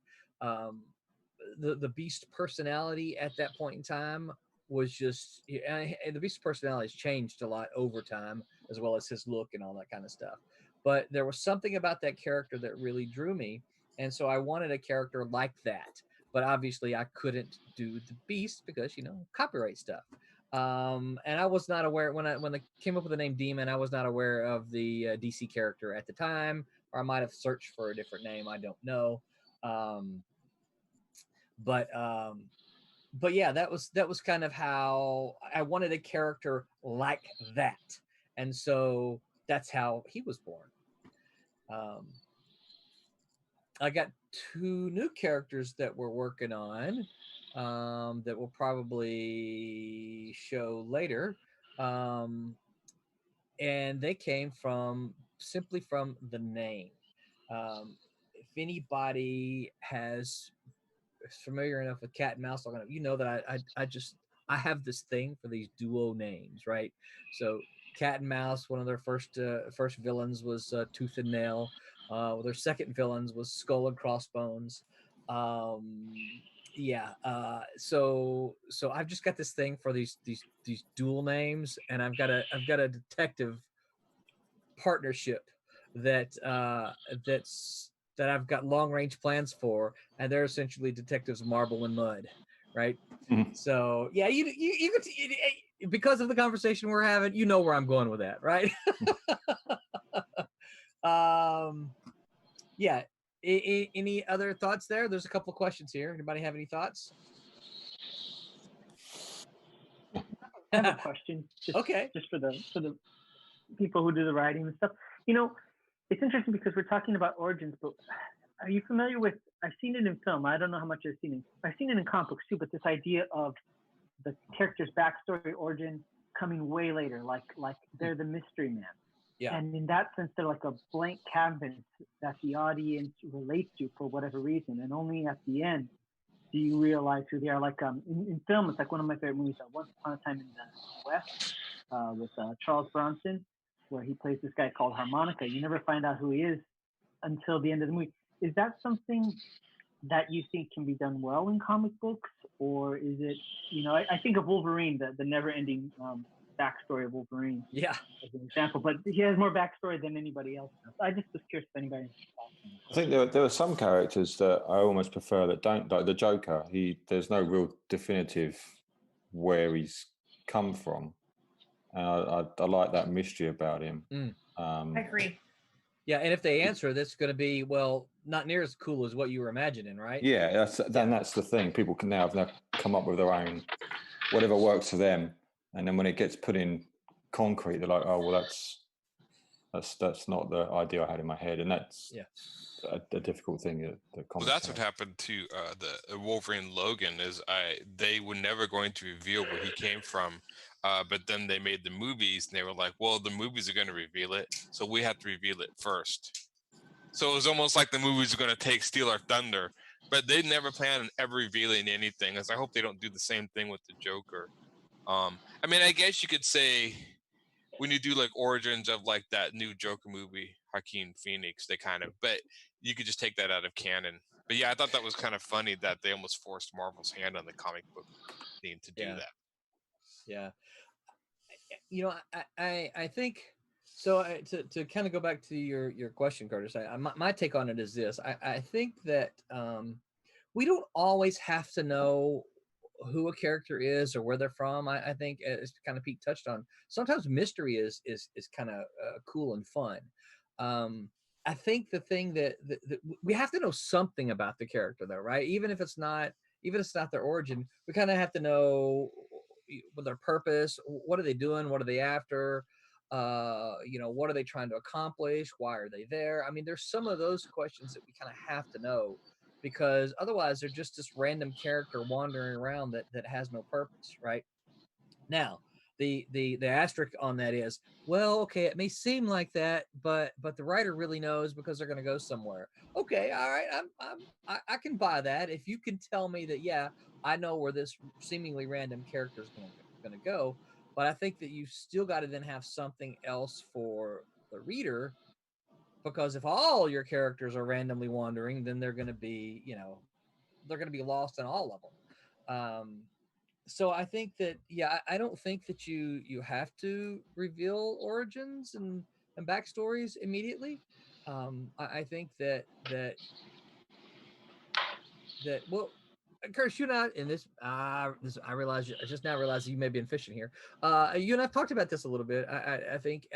The Beast personality at that point in time was just, and the Beast's personality has changed a lot over time, as well as his look and all that kind of stuff. but there was something about that character that really drew me, and so I wanted a character like that. But obviously, I couldn't do the Beast because copyright stuff. And I was not aware when I came up with the name Demon. I was not aware of the DC character at the time, or I might have searched for a different name. I don't know. Um, but yeah, that was kind of how I wanted a character like that, and so that's how he was born. I got 2 new characters that we're working on that will probably show later, and they came simply from the name. If anybody is familiar enough with cat and mouse, that I have this thing for these duo names, right? So cat and mouse, one of their first villains was Tooth and Nail. Their second villains was Skull and Crossbones. So I've just got this thing for these dual names, and I've got a detective partnership that I've got long range plans for, and they're essentially detectives Marble and Mud, right? Mhm. So yeah, you because of the conversation we're having, you know where I'm going with that, right? Yeah. Any other thoughts there? There's a couple of questions here. Anybody have any thoughts? I have a question. Okay. Just for the people who do the writing and stuff. It's interesting because we're talking about origins, but are you familiar with? I've seen it in film. I don't know how much I've seen it. I've seen it in comic books too. But this idea of the character's backstory, origin, coming way later, like they're the mystery man. Yeah. And in that sense, they're like a blank canvas that the audience relates to for whatever reason, and only at the end do you realize who they are. Like in film, it's like one of my favorite movies, Once Upon a Time in the West, with Charles Bronson, where he plays this guy called Harmonica. You never find out who he is until the end of the movie. Is that something that you think can be done well in comic books, or is it? I think of Wolverine, the never-ending backstory of Wolverine. Yeah. As an example, but he has more backstory than anybody else does. I just was curious if anybody. I think there are some characters that I almost prefer that don't, like the Joker. There's no real definitive where he's come from, and I like that mystery about him. I agree. Yeah, and if they answer, that's going to be not near as cool as what you were imagining, right? Yeah, that's the thing. People can now come up with their own, whatever works for them, and then when it gets put in concrete, they're like, oh well, that's not the idea I had in my head, and that's a difficult thing that well, that's what happened to the Wolverine Logan. Is they were never going to reveal where he came from, but then they made the movies, and they were like, well, the movies are going to reveal it, so we have to reveal it first. So it was almost like the movies are going to steal our thunder, but they never planned on ever revealing anything. As I hope they don't do the same thing with the Joker. I mean, I guess you could say when you do like origins of like that new Joker movie, Joaquin Phoenix, but you could just take that out of canon. But yeah, I thought that was kind of funny that they almost forced Marvel's hand on the comic book scene to do that. Yeah. I think so. To kind of go back to your question, Curtis, my take on it is this. I think that we don't always have to know who a character is or where they're from. I think, as kind of Pete touched on, sometimes mystery is kind of cool and fun. I think the thing that we have to know something about the character, though, right? Even if it's not their origin, we kind of have to know their purpose. What are they doing? What are they after? What are they trying to accomplish? Why are they there? I mean, there's some of those questions that we kind of have to know, because otherwise they're just this random character wandering around that has no purpose, right? Now, the asterisk on that is, well, okay, it may seem like that, but the writer really knows because they're going to go somewhere. Okay, all right, I can buy that if you can tell me that. Yeah, I know where this seemingly random character is going to go, but I think that you still got to then have something else for the reader, because if all your characters are randomly wandering, then they're going to be lost in all of them. So I think that, I don't think that you have to reveal origins and and backstories immediately. I think that well, Curtis, you and I in this, I realize I just now realized you may be fishing here. You and I've talked about this a little bit. I think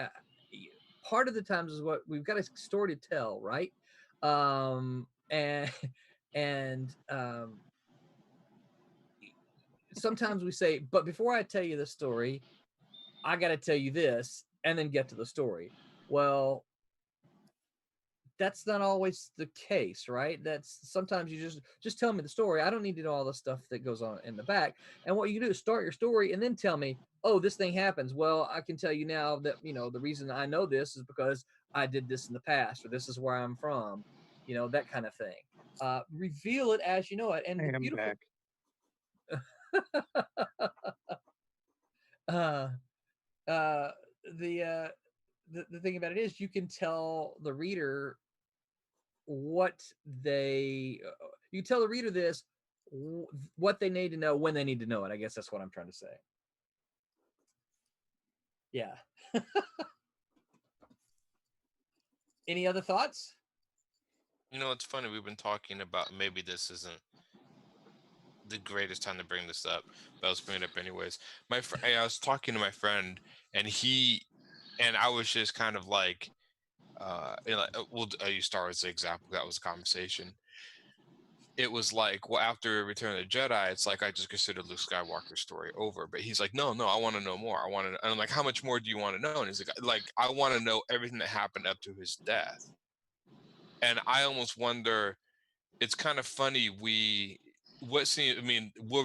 part of the times is what we've got a story to tell, right? And and sometimes we say, but before I tell you the story, I got to tell you this, and then get to the story. Well, that's not always the case, right? That's sometimes you just tell me the story. I don't need to know all the stuff that goes on in the back. And what you do is start your story and then tell me, oh, this thing happens. Well, I can tell you now that, the reason I know this is because I did this in the past, or this is where I'm from, that kind of thing. Reveal it as you know it. And I the am beautiful back. uh, uh, the thing about it is you can tell the reader what you tell the reader this, what they need to know when they need to know it. I guess that's what I'm trying to say. Yeah. Any other thoughts? It's funny. We've been talking about maybe this isn't the greatest time to bring this up, but I'll bring it up anyways. I was talking to my friend, and I was just kind of like, we'll use Star Wars as an example. That was a conversation. It was like, well, after Return of the Jedi, it's like I just considered Luke Skywalker's story over. But he's like, no, I want to know more. And I'm like, how much more do you want to know? And he's like, I want to know everything that happened up to his death. And I almost wonder, it's kind of funny. Where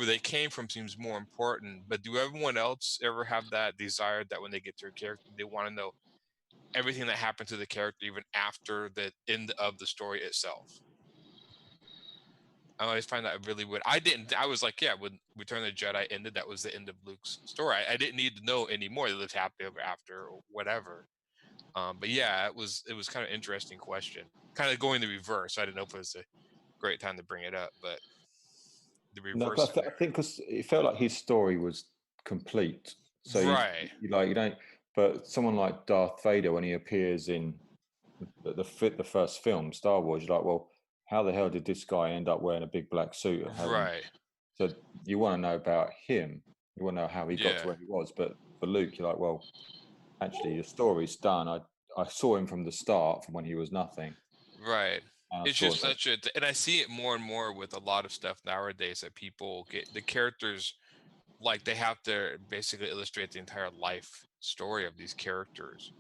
they came from seems more important. But do everyone else ever have that desire that when they get to a character, they want to know everything that happened to the character, even after the end of the story itself? I always find that really weird. I was like, yeah, when Return of the Jedi ended, that was the end of Luke's story. I didn't need to know anymore. They lived happily ever after or whatever. But yeah, it was kind of interesting question. Kind of going the reverse. I didn't know if it was a great time to bring it up, but the No, reverse. I think because it felt like his story was complete. So right. you don't. But someone like Darth Vader, when he appears in the first film, Star Wars, you're like, well, how the hell did this guy end up wearing a big black suit? Right. So you want to know about him. You want to know how he got to where he was. But for Luke, you're like, well, actually, your story's done. I saw him from the start, from when he was nothing. Right. It's just and I see it more and more with a lot of stuff nowadays that people get the characters, like they have to basically illustrate the entire life story of these characters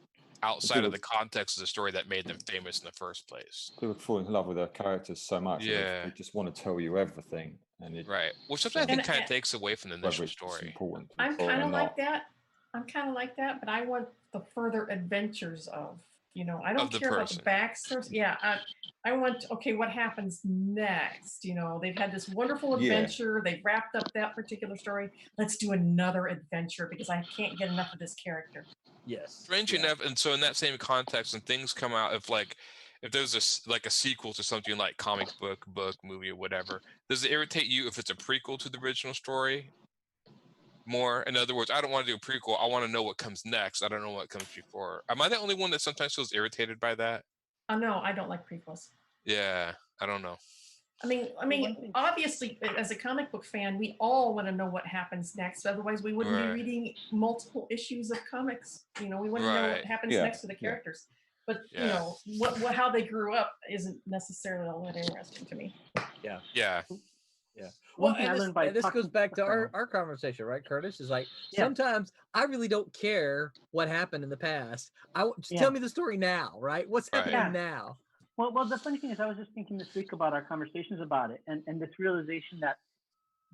outside of the context of the story that made them famous in the first place. People fall in love with their characters so much that they just want to tell you everything. Right. Which sometimes I think kind of takes away from the initial story. I'm kind of like that. But I want the further adventures of, I don't care about the backstory. Yeah. I want, okay, what happens next? They've had this wonderful adventure. They've wrapped up that particular story. Let's do another adventure because I can't get enough of this character. Yes. Strange enough. And so in that same context, when things come out, if there's a sequel to something like comic book, movie, or whatever, does it irritate you if it's a prequel to the original story more? In other words, I don't want to do a prequel. I want to know what comes next. I don't know what comes before. Am I the only one that sometimes feels irritated by that? No, I don't like prequels. Yeah, I don't know. I mean, obviously, as a comic book fan, we all want to know what happens next. Otherwise, we wouldn't be reading multiple issues of comics. We wouldn't know what happens next to the characters. But how they grew up isn't necessarily all that interesting to me. Yeah. Yeah. Yeah. Well, and this goes back to our conversation, right, Curtis? Is like sometimes I really don't care what happened in the past. Just tell me the story now, right? What's happening now? Well, the funny thing is, I was just thinking this week about our conversations about it, and this realization that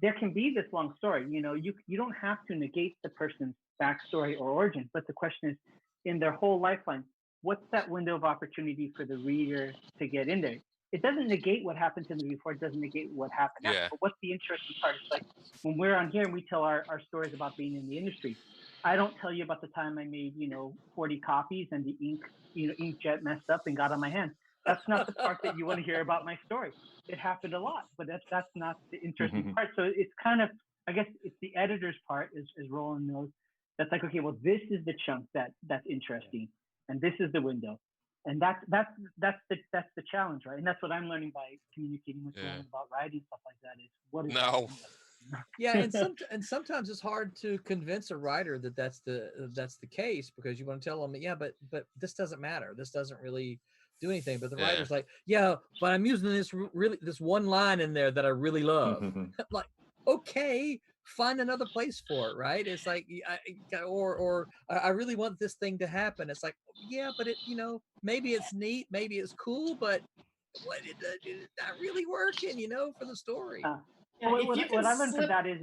there can be this long story. You don't have to negate the person's backstory or origin, but the question is, in their whole lifeline, what's that window of opportunity for the reader to get in there? It doesn't negate what happened to them before. It doesn't negate what happened after. But what's the interesting part? It's like when we're on here and we tell our stories about being in the industry. I don't tell you about the time I made 40 copies and the inkjet messed up and got on my hands. That's not the part that you want to hear about my story. It happened a lot, but that's not the interesting part. So it's kind of, I guess it's the editor's part, as Roland knows. That's like, okay, well, this is the chunk that's interesting. and this is the window. And that's the challenge, right? And that's what I'm learning by communicating with Roland about writing stuff like that. Is what is No. Yeah, and sometimes it's hard to convince a writer that that's the case, because you want to tell them, yeah, but this doesn't matter. This doesn't really do anything. But the writer's like, yeah, but I'm using this one line in there that I really love. Like, okay, find another place for it, right? It's like, or I really want this thing to happen. It's like, yeah, but it, maybe it's neat, maybe it's cool, but it's not really working, for the story. What I learned from that is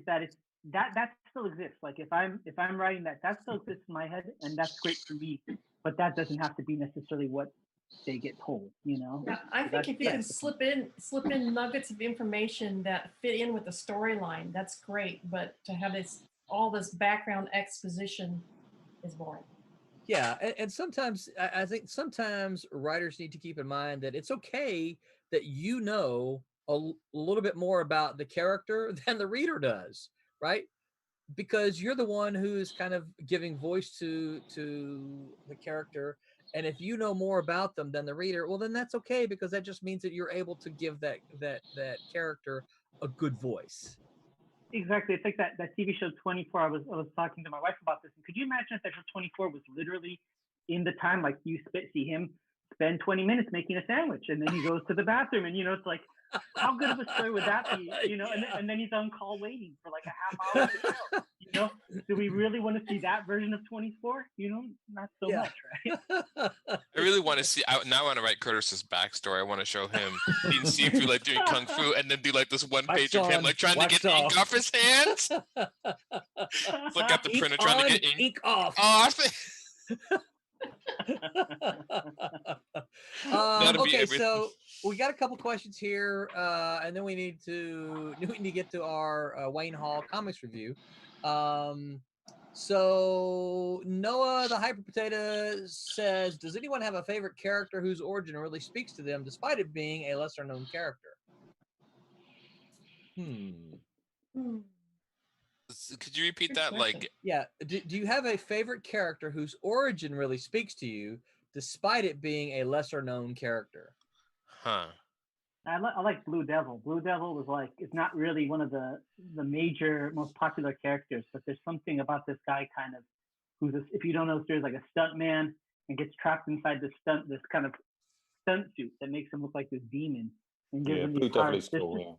that that still exists. Like if I'm writing that still exists in my head, and that's great for me. But that doesn't have to be necessarily what they get told, Yeah, I think if you can slip in nuggets of information that fit in with the storyline, that's great. But to have all this background exposition is boring. Yeah, and sometimes I think sometimes writers need to keep in mind that it's okay that a little bit more about the character than the reader does, right? Because you're the one who's kind of giving voice to the character, and if you know more about them than the reader, well, then that's okay, because that just means that you're able to give that character a good voice. Exactly. It's like that TV show 24. I was talking to my wife about this, and could you imagine if that show 24 was literally in the time, like you see him spend 20 minutes making a sandwich, and then he goes to the bathroom, and it's like, how good of a story would that be? And then he's on call waiting for like a half hour to go. Do we really want to see that version of 24? Not so much, right? I really want to see. Now I want to write Curtis's backstory. I want to show him being Sifu, like doing kung fu, and then do like this one page of him like trying to get ink off his hands. Look at the printer trying to get ink off. Okay, so we got a couple questions here, and then we need to get to our Wayne Hall comics review. So Noah the Hyper Potato says, does anyone have a favorite character whose origin really speaks to them despite it being a lesser known character? Could you repeat that? Like, yeah, do you have a favorite character whose origin really speaks to you despite it being a lesser known character? I like Blue Devil. Blue Devil was like, it's not really one of the major, most popular characters, but there's something about this guy kind of who's, if you don't know, there's like a stunt man and gets trapped inside this kind of stunt suit that makes him look like this demon. And gives him Blue Devil is cool. Yeah.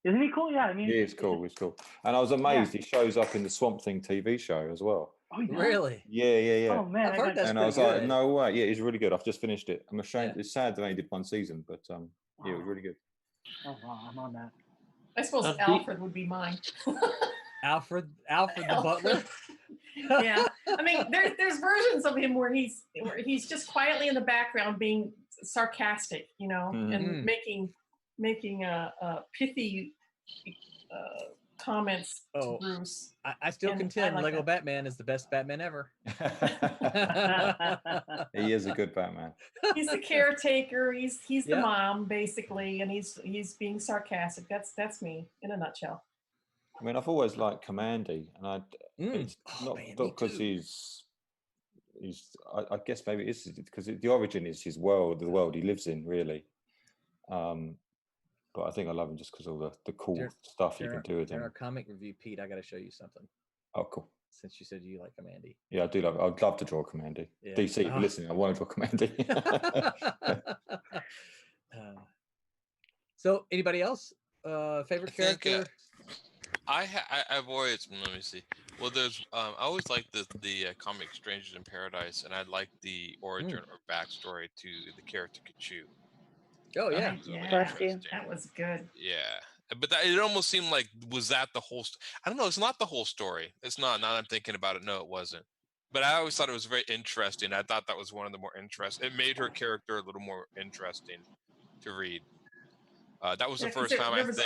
Isn't he cool? Yeah, I mean, he is cool. He's cool. And I was amazed he shows up in the Swamp Thing TV show as well. Oh, yeah. Really? Yeah. Oh man, I've heard that's. And I was like, no way. Yeah, he's really good. I've just finished it. I'm ashamed. Yeah. It's sad they only did one season, but yeah, it was really good. Oh wow, I'm on that. I suppose Alfred would be mine. Alfred the butler. Yeah, I mean, there's versions of him where he's just quietly in the background being sarcastic, and making a pithy comments to Bruce. I still contend Lego that. Batman is the best Batman ever. He is a good Batman. He's the caretaker. He's the mom basically, and he's being sarcastic. That's me in a nutshell. I mean, I've always liked Commandy, and it's not because he's. I guess maybe it's because the origin is his world, the world he lives in, really. But I think I love him just because of the cool stuff you can do with him. Our comic review, Pete, I got to show you something. Oh, cool. Since you said you like Commandy. Yeah, I do love it. I'd love to draw Commandy. Yeah. DC, if you're listening, I want to draw Commandy. So, anybody else? Favorite character? I've always, let me see. Well, there's I always liked the comic Strangers in Paradise, and I like the origin or backstory to the character Kachu. Oh yeah, that was good. Yeah, but it almost seemed like, was that the whole? I don't know. It's not the whole story. It's not. Now that I'm thinking about it, no, it wasn't. But I always thought it was very interesting. I thought that was one of the more interesting. It made her character a little more interesting to read. That was the first time I think.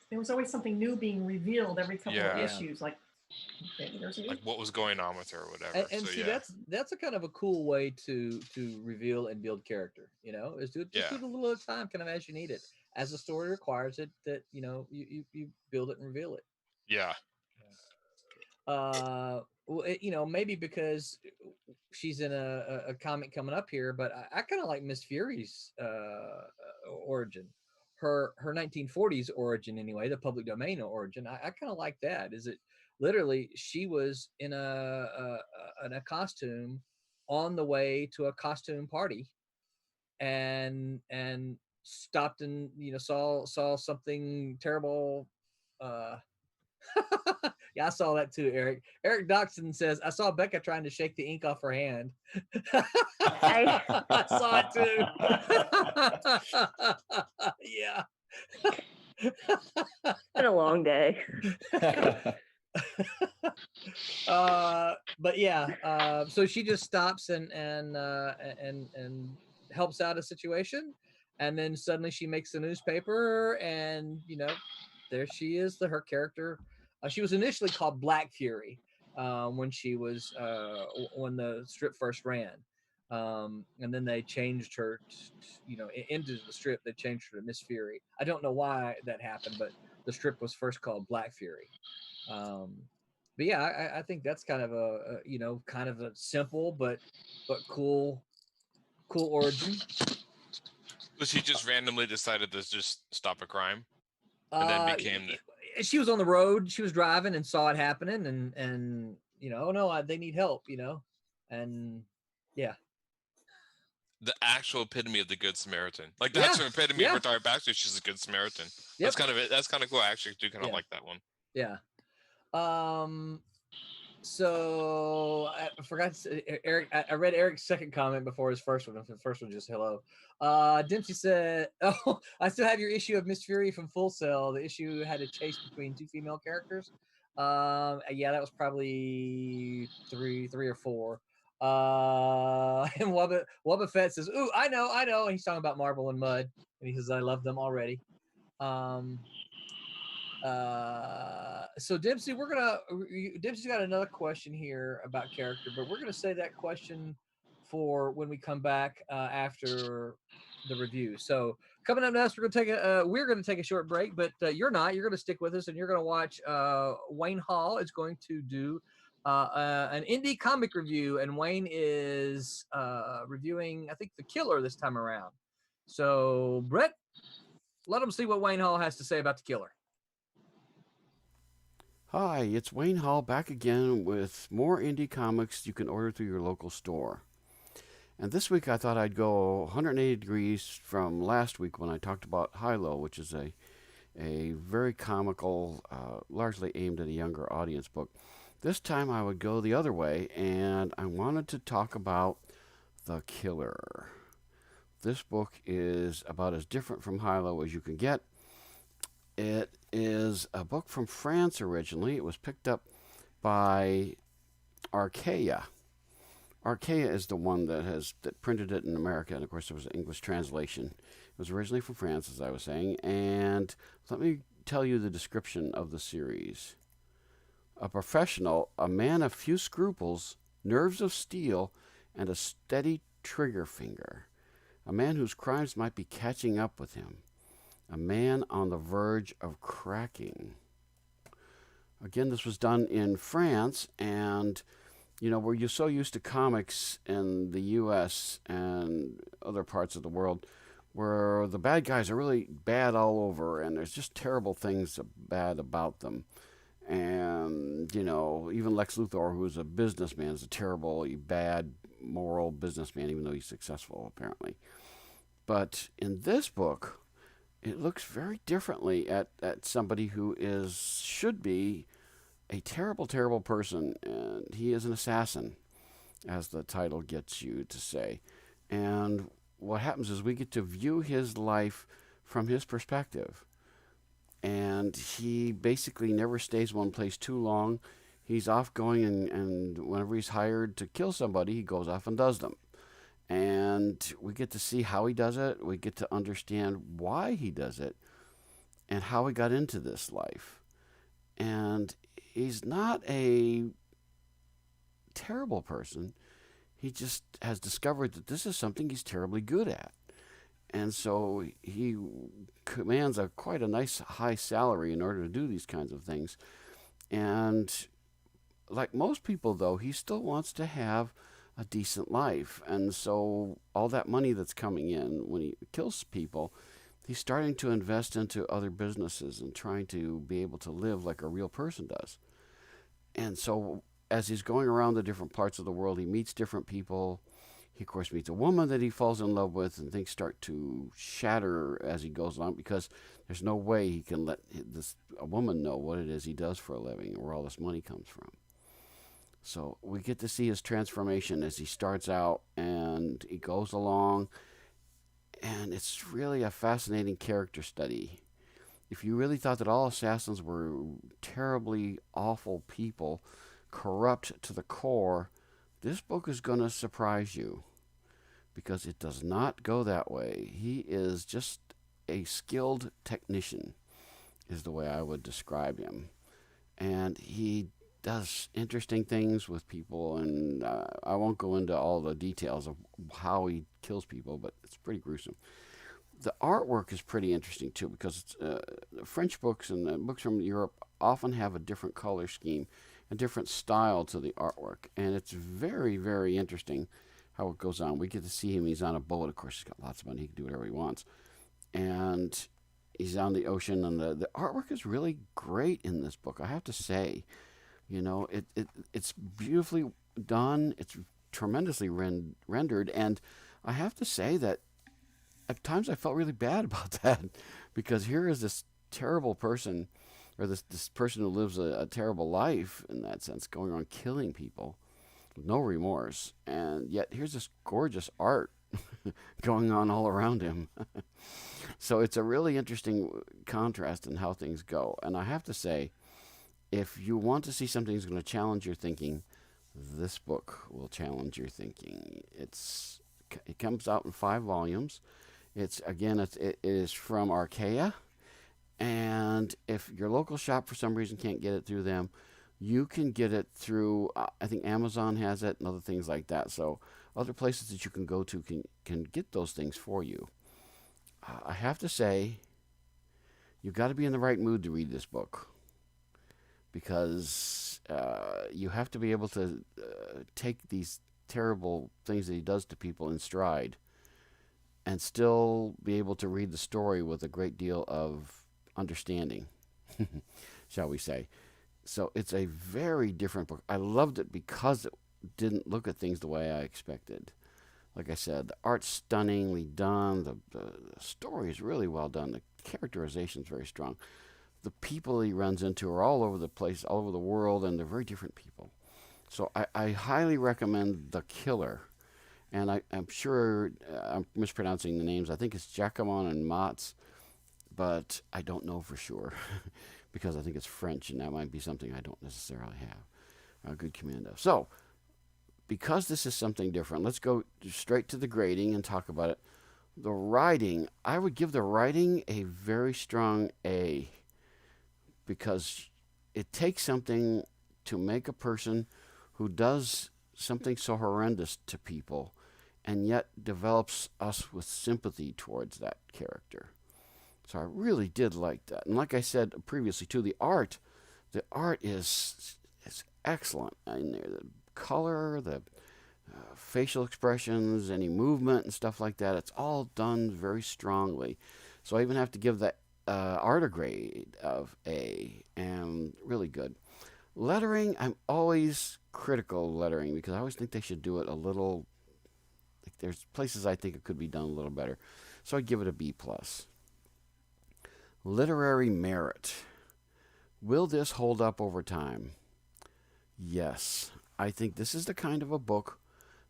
There was always something new being revealed every couple of issues. Like what was going on with her or whatever. And so, see, that's a kind of a cool way to reveal and build character, is do it a little at a time, kind of as you need it, as the story requires it, that you build it and reveal it. Yeah. Well, maybe because she's in a comic coming up here, but I kind of like Miss Fury's origin, her 1940s origin anyway, the public domain origin. I kind of like that. Is it literally she was in a costume on the way to a costume party, and stopped and saw something terrible. Yeah, I saw that too, Eric. Eric Doxson says, I saw Becca trying to shake the ink off her hand. I saw it too. Yeah. It's been a long day. But yeah, so she just stops and helps out a situation, and then suddenly she makes the newspaper, and there she is. Her character, she was initially called Black Fury when she was when the strip first ran, and then they changed her into the strip. They changed her to Miss Fury. I don't know why that happened, but the strip was first called Black Fury. But yeah, I think that's kind of a kind of a simple but cool origin. So she just randomly decided to just stop a crime, and then became she was on the road. She was driving and saw it happening, and oh no, they need help, and yeah. The actual epitome of the Good Samaritan. Like that's her epitome of Tara Baxter. She's a Good Samaritan. Yep. That's kind of it. That's kind of cool. I actually do kind of like that one. Yeah. So I forgot to say, Eric. I read Eric's second comment before his first one. The first one just hello. Dempsey said, "Oh, I still have your issue of Miss Fury from Full Sail. The issue had a chase between two female characters. Yeah, that was probably three or four. And Wubba Fett says, "Ooh, I know," and he's talking about Marble and Mud, and he says, "I love them already." So Dempsey, Dempsey's got another question here about character, but we're gonna say that question for when we come back after the review. So coming up next, we're gonna take a short break, but you're gonna stick with us, and you're gonna watch Wayne Hall is going to do an indie comic review, and Wayne is reviewing, I think, The Killer this time around. So Brett, let them see what Wayne Hall has to say about The Killer. Hi, it's Wayne Hall back again with more indie comics you can order through your local store. And this week I thought I'd go 180 degrees from last week when I talked about Hilo, which is a very comical, largely aimed at a younger audience book. This time I would go the other way, and I wanted to talk about The Killer. This book is about as different from Hilo as you can get. It is a book from France originally. It was picked up by Archaea. Archaea is the one that printed it in America, and of course there was an English translation. It was originally from France, as I was saying, and let me tell you the description of the series. A professional, a man of few scruples, nerves of steel, and a steady trigger finger. A man whose crimes might be catching up with him. A man on the verge of cracking. Again, this was done in France, and where you're so used to comics in the U.S. and other parts of the world, where the bad guys are really bad all over, and there's just terrible things bad about them. And, even Lex Luthor, who's a businessman, is a terribly bad, moral businessman, even though he's successful, apparently. But in this book, it looks very differently at somebody who should be a terrible, terrible person, and he is an assassin, as the title gets you to say. And what happens is we get to view his life from his perspective. And he basically never stays one place too long. He's off going, and whenever he's hired to kill somebody, he goes off and does them. And we get to see how he does it. We get to understand why he does it and how he got into this life. And he's not a terrible person. He just has discovered that this is something he's terribly good at. And so he commands quite a nice high salary in order to do these kinds of things. And like most people, though, he still wants to have a decent life. And so all that money that's coming in when he kills people, he's starting to invest into other businesses and trying to be able to live like a real person does. And so as he's going around the different parts of the world, he meets different people. He, of course, meets a woman that he falls in love with, and things start to shatter as he goes along, because there's no way he can let a woman know what it is he does for a living, where all this money comes from. So we get to see his transformation as he starts out and he goes along, and it's really a fascinating character study. If you really thought that all assassins were terribly awful people, corrupt to the core, this book is going to surprise you, because it does not go that way. He is just a skilled technician, is the way I would describe him. And he does interesting things with people, and I won't go into all the details of how he kills people, but it's pretty gruesome. The artwork is pretty interesting too, because French books and books from Europe often have a different color scheme, a different style to the artwork, and it's very, very interesting how it goes on. We get to see him. He's on a boat. Of course, he's got lots of money. He can do whatever he wants. And he's on the ocean, and the artwork is really great in this book, I have to say. You know, it's beautifully done. It's tremendously rendered, and I have to say that at times I felt really bad about that, because here is this terrible person, or this person who lives a terrible life in that sense, going around killing people with no remorse, and yet here's this gorgeous art going on all around him. So it's a really interesting contrast in how things go. And I have to say, if you want to see something that's going to challenge your thinking, this book will challenge your thinking. It comes out in 5 volumes. It is from Archaea. And if your local shop for some reason can't get it through them, you can get it through, I think Amazon has it and other things like that. So other places that you can go to can get those things for you. I have to say, you've got to be in the right mood to read this book, because you have to be able to take these terrible things that he does to people in stride and still be able to read the story with a great deal of understanding, shall we say. So it's a very different book. I loved it because it didn't look at things the way I expected. Like I said, the art's stunningly done. The story is really well done. The characterization is very strong. The people he runs into are all over the place, all over the world, and they're very different people. So I highly recommend The Killer. And I'm sure I'm mispronouncing the names. I think it's Jacquemont and Motz, but I don't know for sure because I think it's French, and that might be something I don't necessarily have a good command of. So, because this is something different, let's go straight to the grading and talk about it. The writing, I would give the writing a very strong A, because it takes something to make a person who does something so horrendous to people and yet develops us with sympathy towards that character. So I really did like that. And like I said previously too, the art is excellent. And the color, the facial expressions, any movement and stuff like that, it's all done very strongly. So I even have to give that art a grade of A, and really good. Lettering, I'm always critical of lettering, because I always think they should do it a little, like there's places I think it could be done a little better. So I'd give it a B+. Literary merit. Will this hold up over time? Yes. I think this is the kind of a book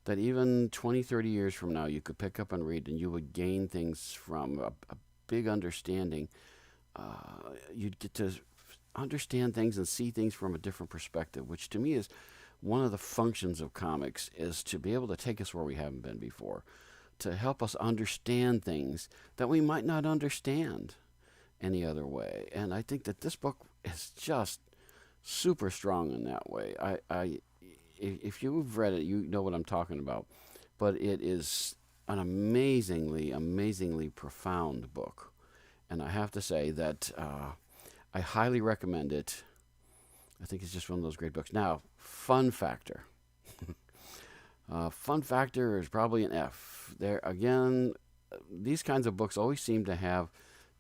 that even 20, 30 years from now you could pick up and read, and you would gain things from a big understanding. You'd get to understand things and see things from a different perspective, which to me is one of the functions of comics, is to be able to take us where we haven't been before, to help us understand things that we might not understand any other way. And I think that this book is just super strong in that way. If you've read it, you know what I'm talking about. But it is an amazingly profound book. And I have to say that I highly recommend it. I think it's just one of those great books. Now, fun factor. Fun factor is probably an F. There again, these kinds of books always seem to have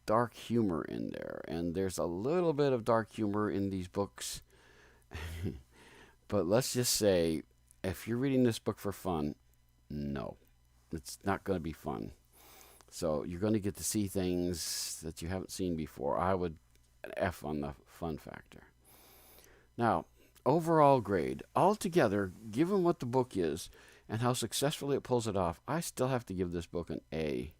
dark humor in there, and there's a little bit of dark humor in these books. But let's just say, if you're reading this book for fun, no, it's not going to be fun. So you're going to get to see things that you haven't seen before. I would an F on the fun factor. Now, overall grade, altogether, given what the book is and how successfully it pulls it off, I still have to give this book an A.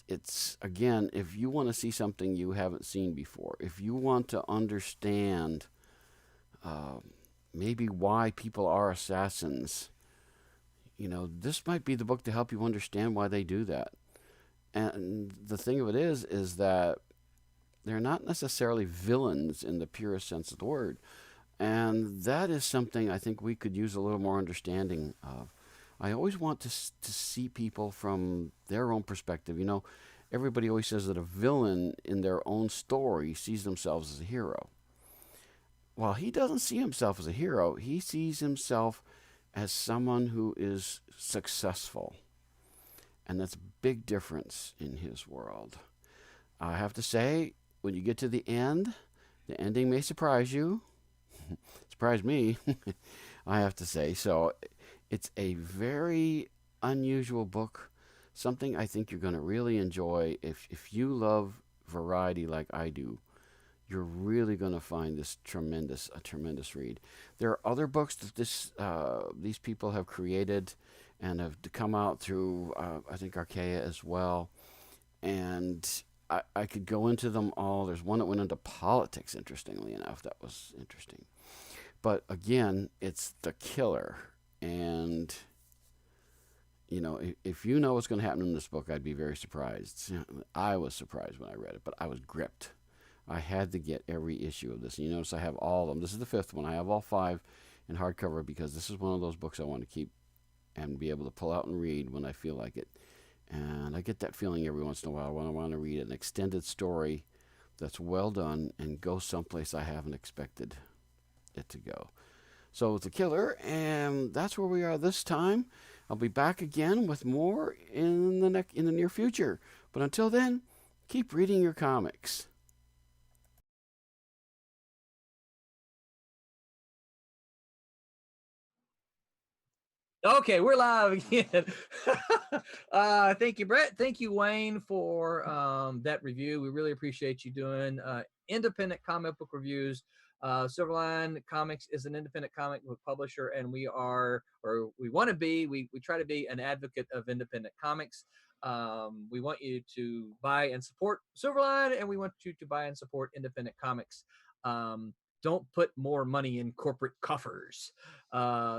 It's again, if you want to see something you haven't seen before, if you want to understand maybe why people are assassins, this might be the book to help you understand why they do that. And the thing of it is that they're not necessarily villains in the purest sense of the word. And that is something I think we could use a little more understanding of. I always want to see people from their own perspective. Everybody always says that a villain in their own story sees themselves as a hero. Well, he doesn't see himself as a hero. He sees himself as someone who is successful. And that's a big difference in his world. I have to say, when you get to the end, the ending may surprise you. Surprised me, I have to say. So it's a very unusual book, something I think you're going to really enjoy. If you love variety like I do, you're really going to find this a tremendous read. There are other books that these people have created and have come out through, I think, Archaea as well. And I could go into them all. There's one that went into politics, interestingly enough. That was interesting. But again, it's The Killer. And, if you know what's going to happen in this book, I'd be very surprised. I was surprised when I read it, but I was gripped. I had to get every issue of this. And you notice I have all of them. This is the 5th one. I have all 5 in hardcover because this is one of those books I want to keep and be able to pull out and read when I feel like it. And I get that feeling every once in a while when I want to read an extended story that's well done and go someplace I haven't expected it to go. So it's The Killer, and that's where we are this time. I'll be back again with more in the near future. But until then, keep reading your comics. Okay, we're live again. Thank you, Brett. Thank you, Wayne, for that review. We really appreciate you doing independent comic book reviews. Silverline Comics is an independent comic book publisher, and we want to be, we try to be an advocate of independent comics. We want you to buy and support Silverline, and we want you to buy and support independent comics. Don't put more money in corporate coffers.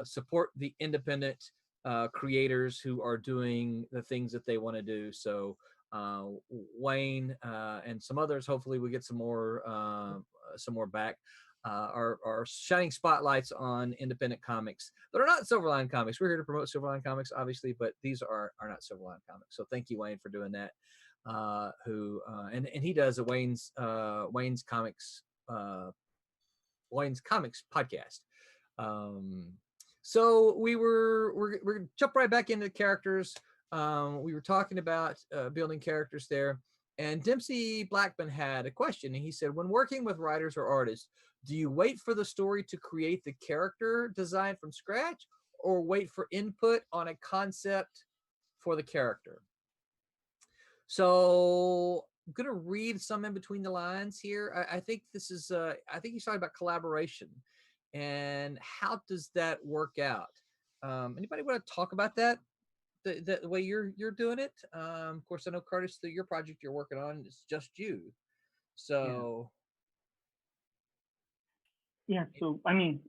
Support the independent creators who are doing the things that they want to do. So Wayne and some others, hopefully we get some more back, are shining spotlights on independent comics that are not Silverline Comics. We're here to promote Silverline Comics, obviously, but these are not Silverline Comics. So thank you, Wayne, for doing that. And he does a Wayne's Comics podcast. So we're gonna jump right back into the characters. We were talking about building characters there, and Dempsey Blackman had a question, and he said, when working with writers or artists, do you wait for the story to create the character design from scratch, or wait for input on a concept for the character? So I'm going to read some in between the lines here. I think this is, I think he's talking about collaboration and how does that work out? Anybody want to talk about that? The way you're doing it? Of course, I know, Curtis, your project you're working on is just you. So. Yeah. So, I mean,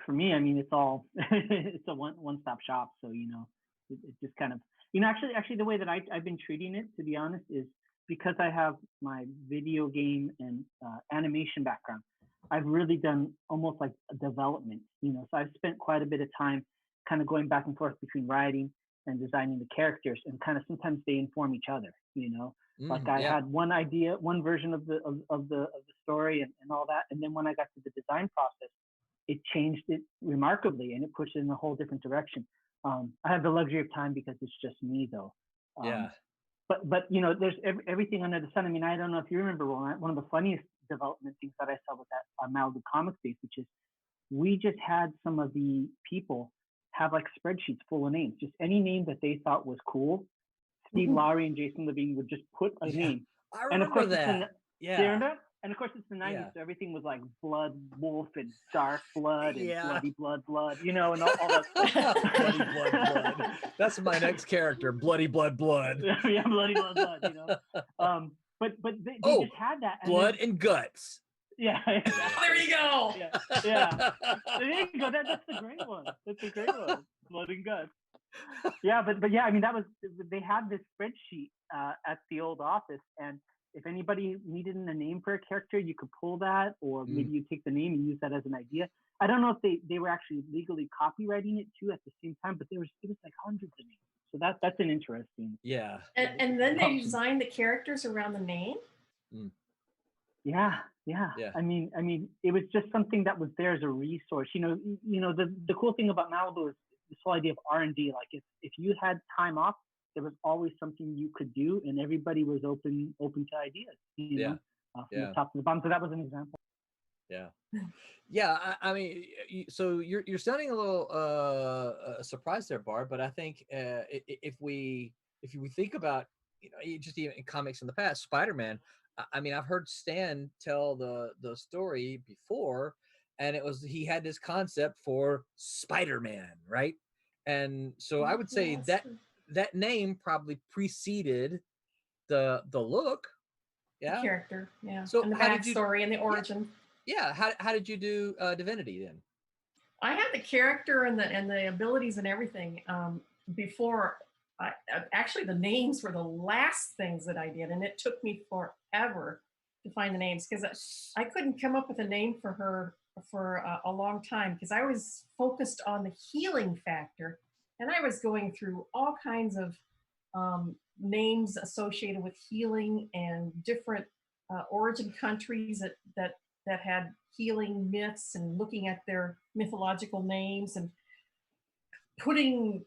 for me, it's all, it's a one-stop shop. So, it just kind of, actually the way that I've been treating it, to be honest, is because I have my video game and animation background, I've really done almost like a development, so I've spent quite a bit of time kind of going back and forth between writing and designing the characters, and kind of sometimes they inform each other, like I had one idea, one version of the story and all that. And then when I got to the design process, it changed it remarkably, and it pushed it in a whole different direction. I have the luxury of time because it's just me, though. But you know, there's everything under the sun. I mean, I don't know if you remember, Roland, one of the funniest development things that I saw with that Malibu Comics Days, which is we just had some of the people have like spreadsheets full of names, just any name that they thought was cool. Steve Lowry and Jason Levine would just put a name. I remember that. And of course, it's the 90s, so everything was like blood, wolf, and dark blood, and bloody blood, you know, and all that stuff. Bloody blood. That's my next character, bloody blood. Yeah, bloody blood, you know. But they just had that. And blood and guts. Yeah. There you go. Yeah. There you go. That's the great one. That's a great one. Blood and guts. Yeah, but yeah, I mean, they had this spreadsheet at the old office, and if anybody needed a name for a character, you could pull that, or maybe you take the name and use that as an idea. I don't know if they were actually legally copywriting it too at the same time, but it was like hundreds of names. So that's an interesting. Yeah. And then they designed the characters around the name. Yeah. I mean, it was just something that was there as a resource. You know, the cool thing about Malibu is this whole idea of R&D. Like if you had time off, there was always something you could do, and everybody was open to ideas. You know, from the top to the bottom. So that was an example. Yeah. I mean, so you're sounding a little surprised there, Barb. But I think if we think about, you know, just even in comics in the past, Spider-Man. I mean, I've heard Stan tell the story before, and he had this concept for Spider-Man, right? And so I would say that name probably preceded the look. The character, So and the backstory and the origin. Yeah. How did you do Divinity then? I had the character and the abilities and everything before. Actually, the names were the last things that I did, and it took me forever to find the names because I couldn't come up with a name for her for a long time because I was focused on the healing factor, and I was going through all kinds of names associated with healing and different origin countries that had healing myths, and looking at their mythological names and putting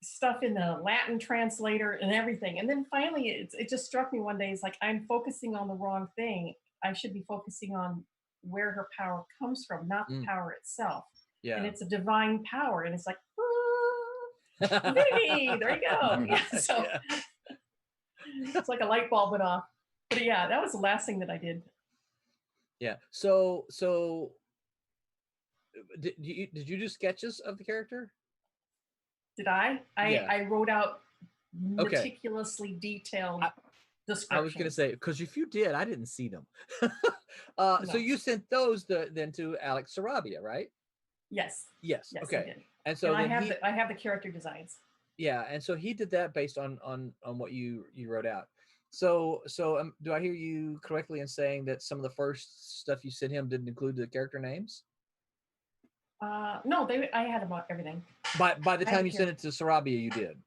stuff in the Latin translator and everything. And then finally it just struck me one day, it's like, I'm focusing on the wrong thing. I should be focusing on where her power comes from, not the power itself. And it's a divine power, and it's like, divinity, there you go. It's like a light bulb went off. But yeah, that was the last thing that I did. So did you do sketches of the character? Did I? I wrote out meticulously detailed descriptions. I was going to say, because if you did, I didn't see them. So you sent those then to Alex Sarabia, right? Yes. Okay. I did. And so I have the character designs. Yeah, and so he did that based on what you wrote out. So do I hear you correctly in saying that some of the first stuff you sent him didn't include the character names? No, I had about everything. By the time you sent it to Sarabia, you did?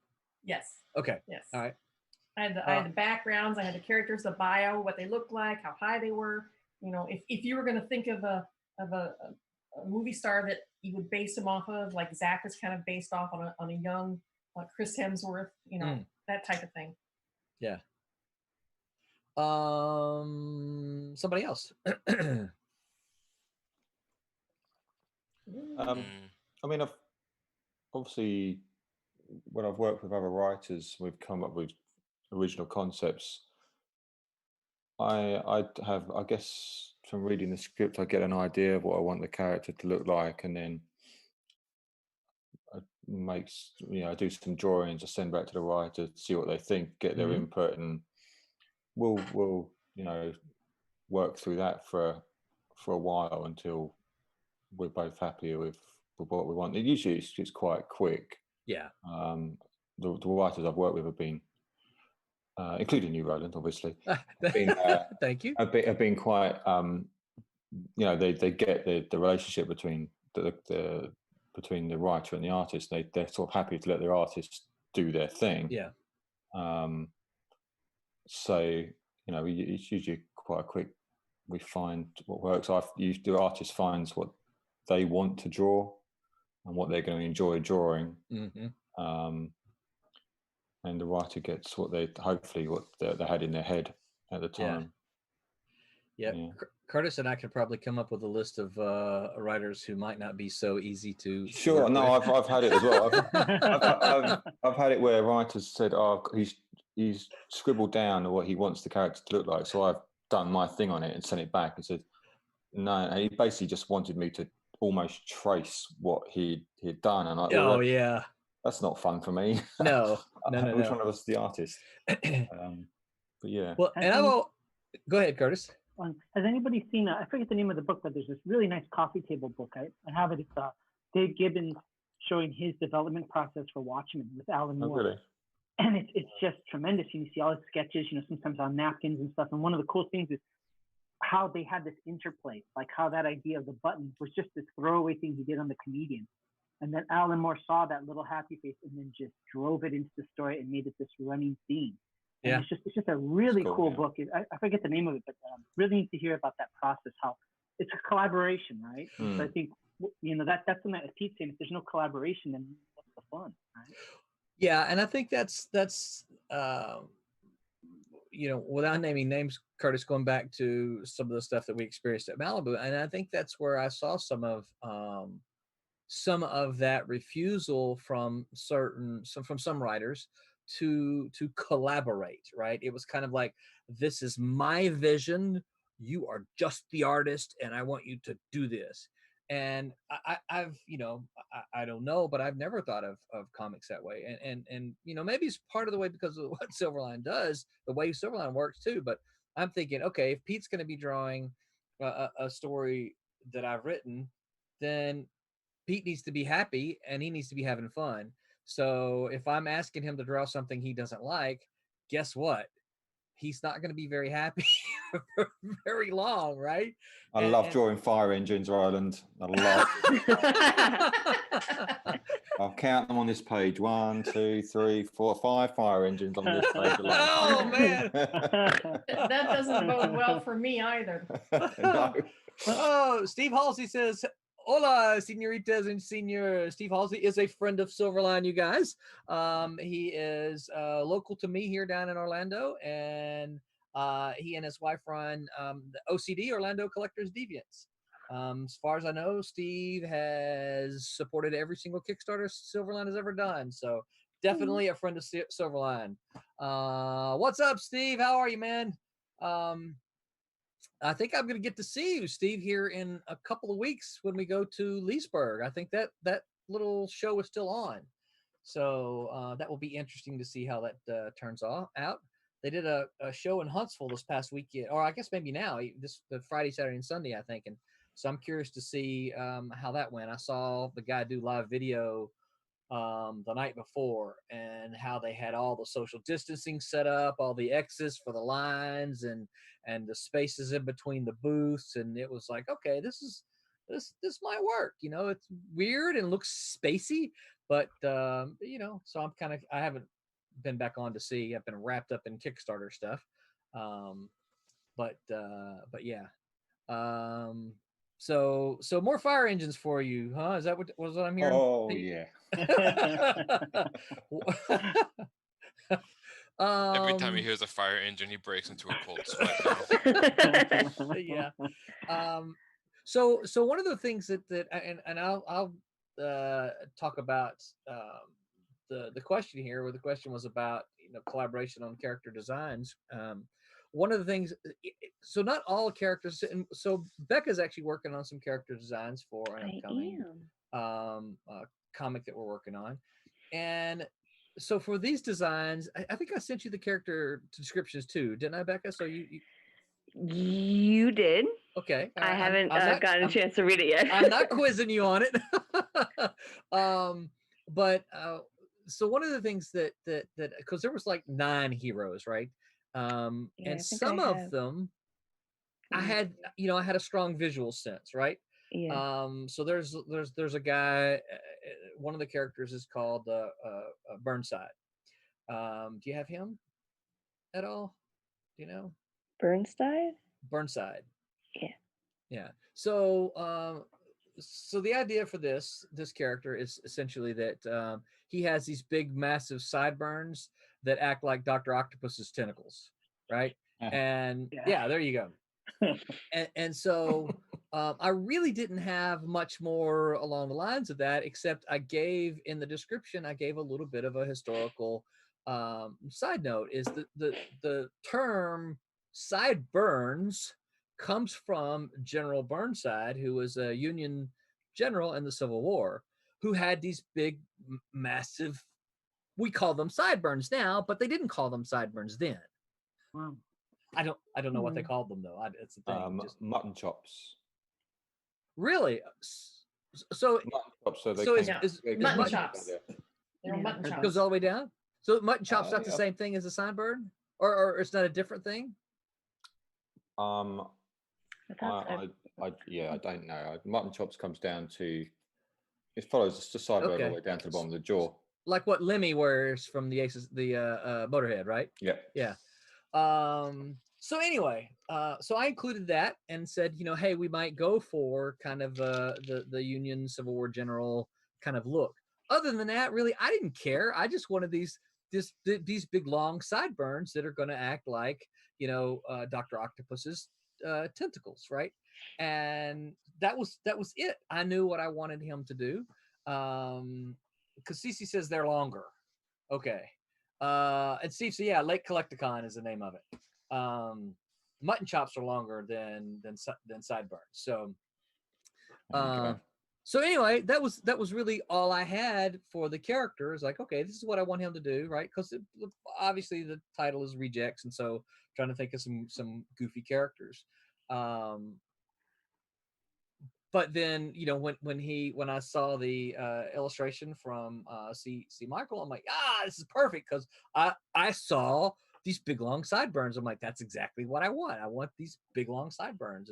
Yes. Okay. Yes. All right. I had the backgrounds, I had the characters, the bio, what they looked like, how high they were. You know, if you were going to think of a movie star that you would base him off of, like Zach is kind of based off on a young Chris Hemsworth, you know, that type of thing. Yeah. Somebody else. I mean, obviously, when I've worked with other writers, we've come up with original concepts. I guess from reading the script, I get an idea of what I want the character to look like, and then I do some drawings, I send back to the writer to see what they think, get their input, and we'll work through that for a while until we're both happy with what we want. Usually it's just quite quick. Yeah. The writers I've worked with have been, including you, Roland, obviously. Thank you. Have been quite. They get the relationship between the writer and the artist. They're sort of happy to let their artist do their thing. Yeah. So it's usually quite quick. We find what works. The artist finds what they want to draw and what they're going to enjoy drawing. And the writer gets what they had in their head at the time. Yeah. Curtis and I could probably come up with a list of writers who might not be so easy to. Sure, no, I've had it as well. I've had it where writers said, "Oh, he's scribbled down what he wants the character to look like," so I've done my thing on it and sent it back and said, "No," and he basically just wanted me to almost trace what he'd done, and that's not fun for me. No. Which one of us is the artist? But yeah. Well, and go ahead, Curtis. Has anybody seen? I forget the name of the book, but there's this really nice coffee table book. I have it. It's Dave Gibbons showing his development process for Watchmen with Alan Moore. Really? And it's just tremendous. You see all his sketches, sometimes on napkins and stuff. And one of the cool things is how they had this interplay, like how that idea of the button was just this throwaway thing he did on the comedian. And then Alan Moore saw that little happy face and then just drove it into the story and made it this running theme. And it's just a really cool book. I forget the name of it, but really need to hear about that process. How it's a collaboration, right? So I think that's something that Pete's saying. If there's no collaboration, then what's the fun, right? Yeah, and I think that's without naming names, Curtis, going back to some of the stuff that we experienced at Malibu, and I think that's where I saw some of that refusal from some writers to collaborate, right? It was kind of like, this is my vision, you are just the artist, and I want you to do this. And I've I don't know, but I've never thought of comics that way. And maybe it's part of the way because of what Silverline does, the way Silverline works too. But I'm thinking, okay, if Pete's going to be drawing a story that I've written, then Pete needs to be happy and he needs to be having fun. So if I'm asking him to draw something he doesn't like, guess what? He's not going to be very happy for very long, right? I love drawing fire engines, Roland. I'll count them on this page. 1, 2, 3, 4, 5 fire engines on this page alone. Oh, man. That doesn't bode well for me either. No. Oh, Steve Halsey says, hola, senoritas and senor. Steve Halsey is a friend of Silverline, you guys. He is local to me here down in Orlando, and he and his wife run the OCD, Orlando Collectors Deviants. As far as I know, Steve has supported every single Kickstarter Silverline has ever done. So definitely a friend of Silverline. What's up, Steve? How are you, man? I think I'm going to get to see you, Steve, here in a couple of weeks when we go to Leesburg. I think that little show is still on. So that will be interesting to see how that turns out. They did a show in Huntsville this past weekend, or I guess maybe now, the Friday, Saturday, and Sunday, I think. And so I'm curious to see how that went. I saw the guy do live video the night before, and how they had all the social distancing set up, all the X's for the lines and the spaces in between the booths. And it was like, okay, this might work. It's weird and looks spacey, but so I haven't been back on to see. I've been wrapped up in Kickstarter stuff. But yeah. So more fire engines for you, huh? Is that what I'm hearing? Oh, yeah. Every time he hears a fire engine, he breaks into a cold sweat now. Yeah. So one of the things that I'll talk about the question here, where the question was about collaboration on character designs. One of the things, so not all characters, and so Becca's actually working on some character designs for an upcoming comic that we're working on. And so for these designs, I think I sent you the character descriptions too, didn't I, Becca? So you did. Okay. I haven't gotten a chance to read it yet. I'm not quizzing you on it. But so one of the things that because there was like 9 heroes, right? And some of them I had a strong visual sense, right? Yeah. So there's a guy, one of the characters is called Burnside. Do you have him at all? Do you know? Burnside. Yeah. Yeah. So so the idea for this character is essentially that he has these big, massive sideburns that act like Dr. Octopus's tentacles, right? And yeah, there you go. And so I really didn't have much more along the lines of that, except I gave in the description, I gave a little bit of a historical side note. Is the term sideburns comes from General Burnside, who was a Union general in the Civil War, who had these big, massive, we call them sideburns now, but they didn't call them sideburns then. Wow. I don't know what they called them though. It's the thing. Mutton chops. Really? So mutton chops. So they so came, is mutton chops. They're Yeah. mutton it chops. goes all the way down. So mutton chops not the yeah. same thing as a sideburn, or it's not a different thing. Yeah, I don't know. Mutton chops comes down to, it follows the sideburn all the way down to the bottom of the jaw. Like what Lemmy wears from the Aces, the Motorhead, right? Yeah. Yeah. So anyway, so I included that and said, hey, we might go for kind of the Union Civil War general kind of look. Other than that, really, I didn't care. I just wanted these big long sideburns that are going to act like Dr. Octopus's tentacles, right? And that was it. I knew what I wanted him to do. Because Cece says they're longer. Okay. And Steve said, yeah, Lake Collecticon is the name of it. Mutton chops are longer than sideburns. So, so anyway, that was really all I had for the character. Is like, okay, this is what I want him to do, right? Because obviously the title is Rejects, and so trying to think of some goofy characters. But then, when I saw the illustration from C. Michael, I'm like, this is perfect, because I saw these big long sideburns. I'm like, that's exactly what I want. I want these big long sideburns,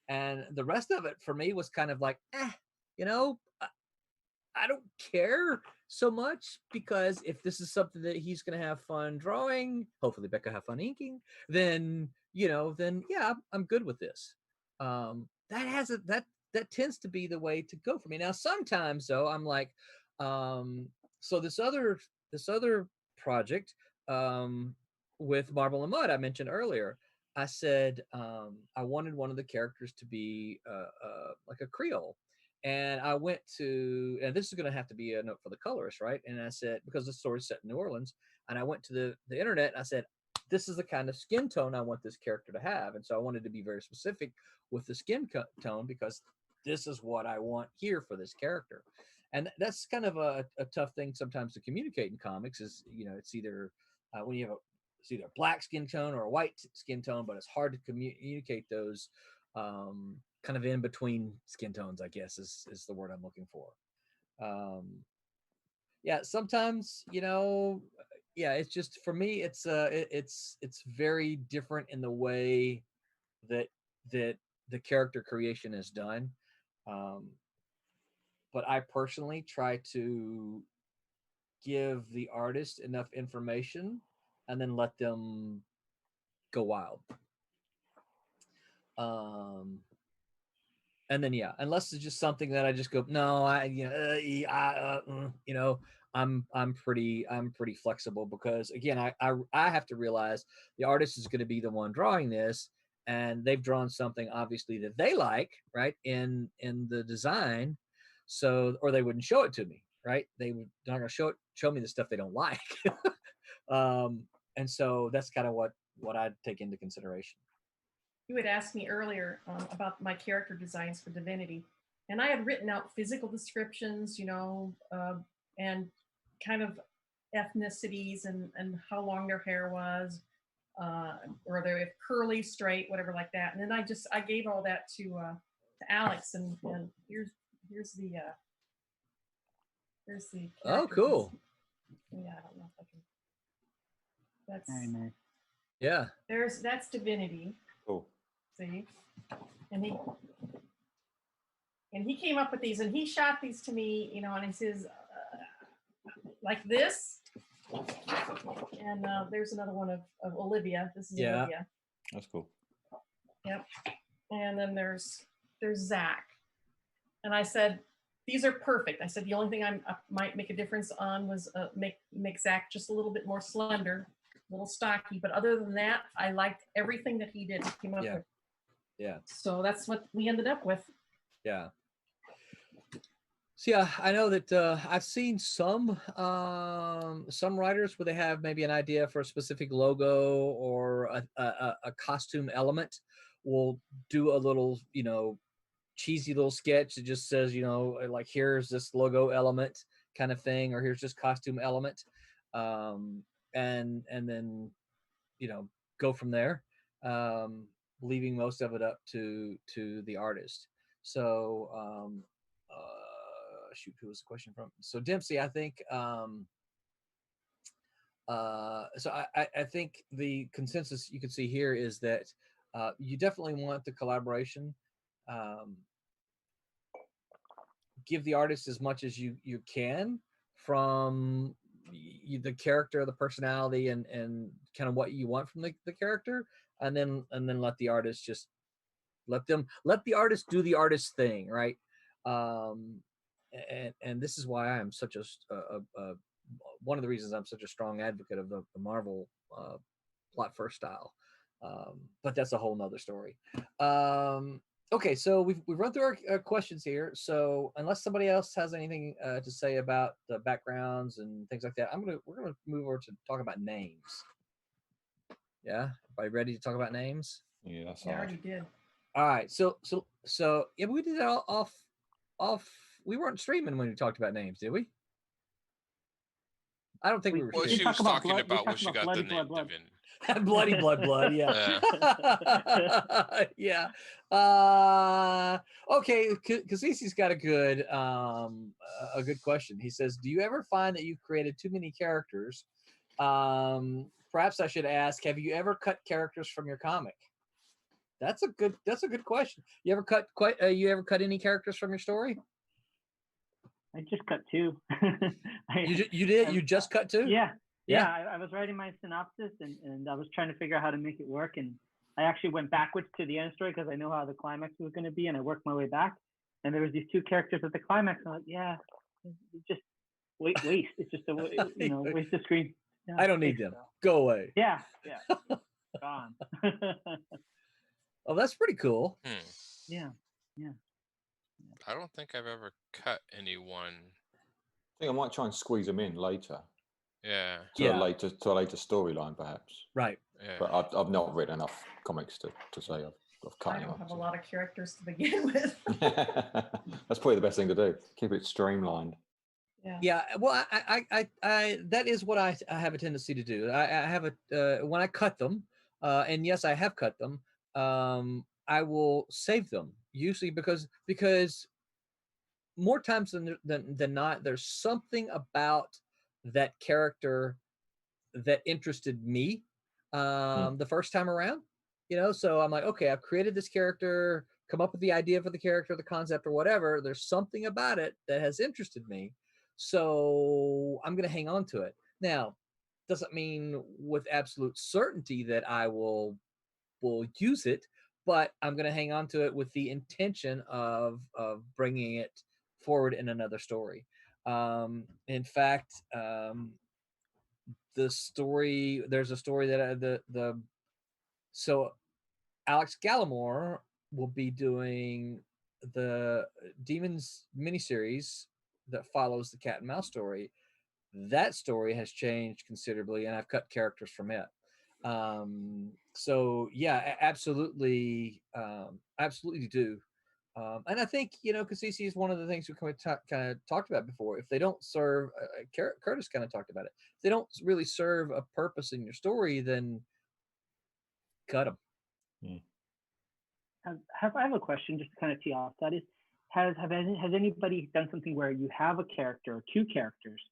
and the rest of it for me was kind of like, I don't care so much, because if this is something that he's going to have fun drawing, hopefully Becca have fun inking, then yeah, I'm good with this. That tends to be the way to go for me. Now, sometimes though, I'm like, so this other project with Marble and Mud I mentioned earlier, I said I wanted one of the characters to be like a Creole. And I went to, and this is going to have to be a note for the colorist, right? And I said, because the story's set in New Orleans, and I went to the internet and I said, this is the kind of skin tone I want this character to have. And so I wanted to be very specific with the skin tone, because this is what I want here for this character. And that's kind of a tough thing sometimes to communicate in comics, is, it's either when you have it's either a black skin tone or a white skin tone, but it's hard to communicate those kind of in between skin tones, I guess is the word I'm looking for. Yeah, sometimes, it's just, for me, it's very different in the way that the character creation is done. But I personally try to give the artist enough information and then let them go wild. And then, yeah, unless it's just something that I just go, no, I'm pretty flexible, because again, I have to realize the artist is going to be the one drawing this, and they've drawn something obviously that they like, right, in the design, so, or they wouldn't show it to me, right? They're not going to show me the stuff they don't like. And so that's kind of what I'd take into consideration. You had asked me earlier about my character designs for Divinity, and I had written out physical descriptions, and kind of ethnicities and how long their hair was, or they're curly, straight, whatever like that. And then I gave all that to Alex, and here's the Oh, cool. Yeah, I don't know if I can. That's Very nice. Yeah. That's Divinity. Cool. See, and he came up with these, and he shot these to me, and he says like this, and there's another one of Olivia. This is Olivia. That's cool. Yep. And then there's Zach. And I said, these are perfect. I said, the only thing I might make a difference on was make Zach just a little bit more slender, a little stocky. But other than that, I liked everything that he did. He came up with. Yeah. So that's what we ended up with. Yeah. So yeah, I know that I've seen some writers where they have maybe an idea for a specific logo or a costume element. Will do a little, cheesy little sketch that just says, like, here's this logo element kind of thing, or here's this costume element, and then go from there, leaving most of it up to the artist. So shoot, who was the question from? So Dempsey, I think. So I think the consensus you can see here is that you definitely want the collaboration. Give the artist as much as you can from the character, the personality, and kind of what you want from the character, and then let the artist just let the artist do the artist thing, right? And this is why I am such a one of the reasons I'm such a strong advocate of the Marvel plot first style. But that's a whole nother story. Okay, so we've run through our questions here. So unless somebody else has anything to say about the backgrounds and things like that, we're gonna move over to talk about names. Yeah, everybody ready to talk about names? Yeah, that's I hard. already did. All right, so yeah, but we did that off. We weren't streaming when we talked about names, did we? I don't think we were. Well, streaming. she was talking about what she got the name divinity. Bloody blood, yeah. Yeah. Okay, Kasisi's got a good question. He says, do you ever find that you've created too many characters? Perhaps I should ask, have you ever cut characters from your comic? That's a good question. You ever cut any characters from your story? I just cut two. You did? You just cut two? Yeah. I was writing my synopsis and I was trying to figure out how to make it work. And I actually went backwards to the end story because I know how the climax was going to be. And I worked my way back. And there was these two characters at the climax. I'm like, yeah, just waste. It's just a waste of screen. Yeah, I don't need them. Go away. Yeah. Gone. Oh, that's pretty cool. Yeah. I don't think I've ever cut anyone. I think I might try and squeeze them in later. Yeah. To a later storyline, perhaps. Right. Yeah. But I've not written enough comics to say I've cut I them don't up. have a lot of characters to begin with. That's probably the best thing to do. Keep it streamlined. Yeah. Well, I that is what I have a tendency to do. I have when I cut them, and yes, I have cut them. I will save them usually because more times than not, there's something about that character that interested me the first time around. So I'm like, okay, I've created this character, come up with the idea for the character, the concept, or whatever. There's something about it that has interested me, so I'm going to hang on to it. Now, doesn't mean with absolute certainty that I will use it, but I'm going to hang on to it with the intention of bringing it forward in another story. In fact, there's a story that so Alex Gallimore will be doing the Demons miniseries that follows the Cat and Mouse story. That story has changed considerably, and I've cut characters from it. So yeah, absolutely do. And I think Kasisi is one of the things we kind of talked about before. If they don't serve, Curtis kind of talked about it. If they don't really serve a purpose in your story, then cut them. I have a question just to kind of tee off. That is, has anybody done something where you have a character or two characters,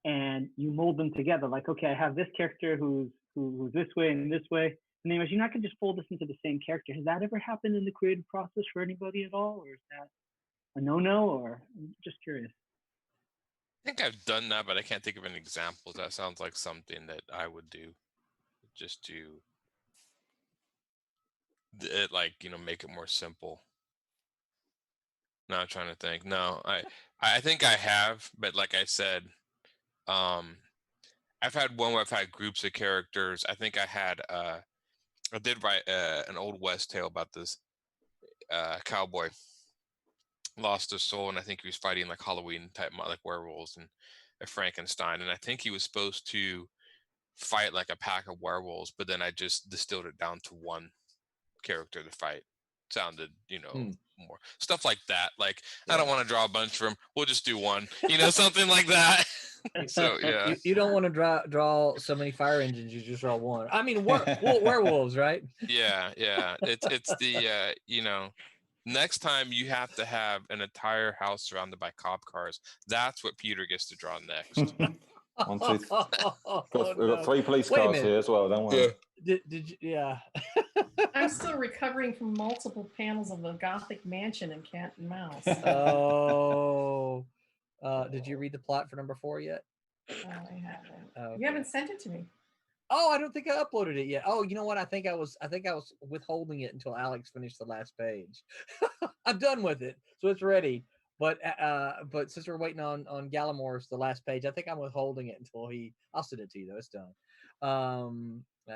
and you mold them together? Like, okay, I have this character who's this way and this way, and then you're not going to just fold this into the same character. Has that ever happened in the creative process for anybody at all, or is that a no-no? Or I'm just curious. I think I've done that, but I can't think of an example. That sounds like something that I would do, just to make it more simple. No, I'm trying to think. No, I think I have, but like I said, I've had one where I've had groups of characters. I think I did write an old West tale about this cowboy lost his soul, and I think he was fighting like Halloween type like werewolves and a Frankenstein, and I think he was supposed to fight like a pack of werewolves, but then I just distilled it down to one character to fight. Sounded, more stuff like that. Like, I don't want to draw a bunch from. We'll just do one, something like that. So yeah, you don't want to draw so many fire engines. You just draw one. I mean, werewolves, right? yeah. It's the next time you have to have an entire house surrounded by cop cars. That's what Peter gets to draw next. We've got 3 police cars here as well. Don't worry. Did you? Yeah. I'm still recovering from multiple panels of the Gothic mansion in Cat and Mouse. Oh. Did you read the plot for number 4 yet? I haven't. Okay. You haven't sent it to me. Oh, I don't think I uploaded it yet. Oh, you know what? I think I was withholding it until Alex finished the last page. I'm done with it, so it's ready. But since we're waiting on Gallimore's the last page, I think I'm withholding it until I'll send it to you though. It's done.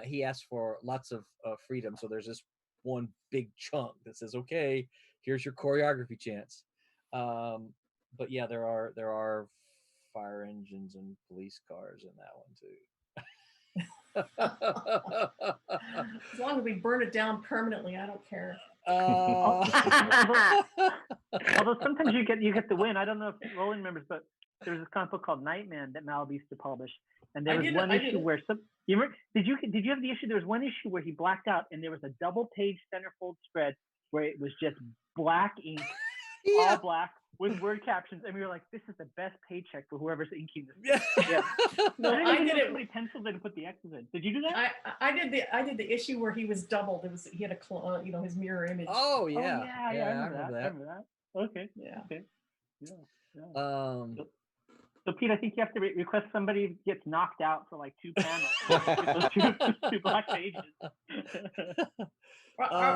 He asked for lots of freedom, so there's this one big chunk that says, "Okay, here's your choreography chance." But yeah, there are fire engines and police cars in that one too. As long as we burn it down permanently, I don't care. Although sometimes you get the win. I don't know if Roland remembers, but there was this comic book called Nightman that Malibu used to publish, and there was one issue where you remember? Did you have the issue? There was one issue where he blacked out, and there was a double-page centerfold spread where it was just black ink, all black, with word captions, and we were like, "This is the best paycheck for whoever's inking this." Yeah. No, I did it. Somebody penciled in and put the X's in. Did you do that? I did the issue where he was doubled. He had his mirror image. Oh yeah. I remember that. Okay. Yeah. Okay. Yeah. So Pete, I think you have to request somebody gets knocked out for like 2 panels. two black pages.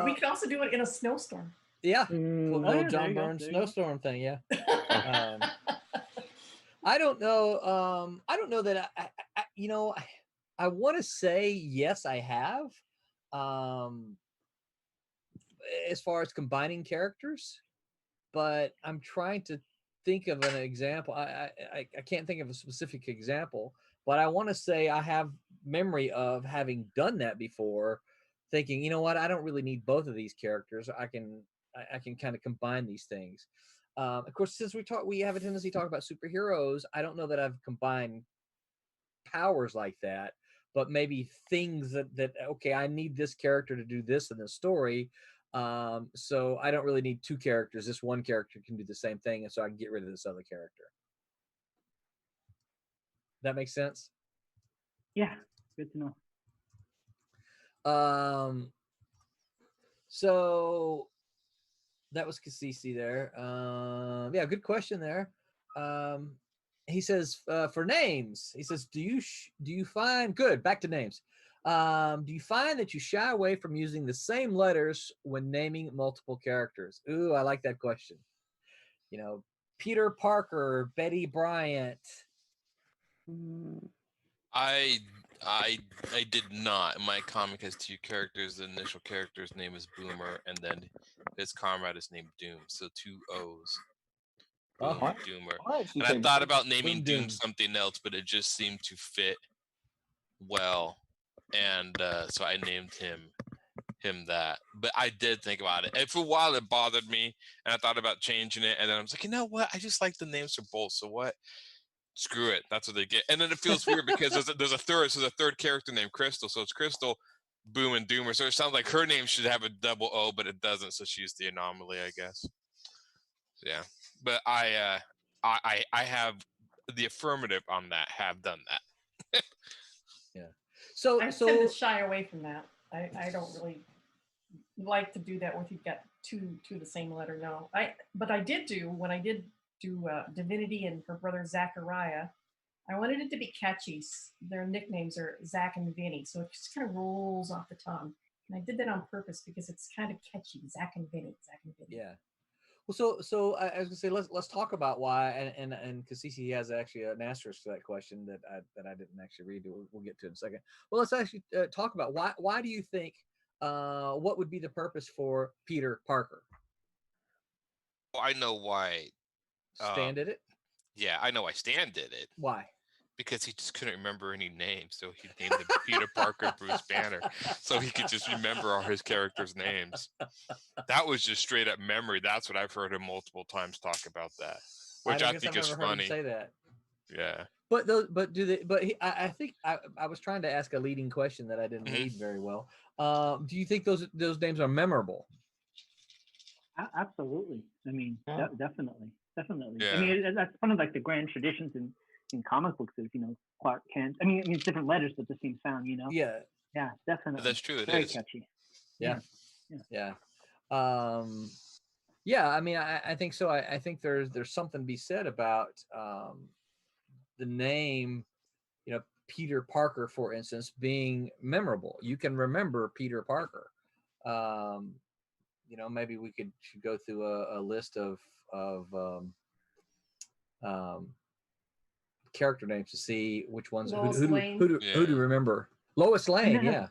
We could also do it in a snowstorm. Yeah, little John Byrne snowstorm thing. Yeah. I don't know. I don't know that I want to say yes, I have. As far as combining characters, but I'm trying to think of an example. I can't think of a specific example, but I want to say I have memory of having done that before, thinking, you know what, I don't really need both of these characters. I can kind of combine these things. Of course, since we have a tendency to talk about superheroes, I don't know that I've combined powers like that, but maybe things that okay, I need this character to do this in the story. So I don't really need 2 characters. This one character can do the same thing, and so I can get rid of this other character. That makes sense? Yeah, good to know. So that was Cassisi there. Yeah, good question there. He says for names, he says, do you find good? Back to names. Do you find that you shy away from using the same letters when naming multiple characters? Ooh, I like that question. Peter Parker, Betty Bryant. I did not. My comic has 2 characters. The initial character's name is Boomer, and then his comrade is named Doom. So 2 O's. Boom, Doomer. And I thought about naming Doom something else, but it just seemed to fit well, and so I named him that. But I did think about it, and for a while it bothered me, and I thought about changing it, and then I was like, you know what? I just like the names for both. So what? Screw it. That's what they get. And then it feels weird because there's a third character named Crystal, so it's Crystal, Boom, and Doomer. So it sounds like her name should have a double O, but it doesn't. So she's the anomaly, I guess. Yeah, but I have the affirmative on that. Have done that. Yeah. So I tend to shy away from that. I don't really like to do that when you've got two the same letter. No, but I did do when I did do Divinity and her brother Zachariah. I wanted it to be catchy. Their nicknames are Zach and Vinny, so it just kind of rolls off the tongue. And I did that on purpose because it's kind of catchy. Zach and Vinny. Yeah. So I was gonna say let's talk about why, and Cassisi has actually an asterisk to that question that I didn't actually read. We'll get to in a second. Well, let's actually talk about why do you think what would be the purpose for Peter Parker? Well, I know why. Stan did it. Yeah, I know why Stan did it. Why? Because he just couldn't remember any names, so he named him Peter Parker, Bruce Banner, so he could just remember all his characters' names. That was just straight up memory. That's what I've heard him multiple times talk about that, which I think is funny. Say that. Yeah. But I think I was trying to ask a leading question that I didn't read very well. Do you think those names are memorable? Absolutely. I mean, definitely. Yeah. I mean, that's one of like the grand traditions in comic books is, Clark Kent. I mean, it's different letters, but the same sound, Yeah. Yeah, definitely. But that's true. It Very is. catchy. Yeah. Yeah. I mean, I think so. I think there's something to be said about the name, Peter Parker, for instance, being memorable. You can remember Peter Parker. Maybe we should go through a list of character names to see which ones who do remember. Lois Lane, yeah.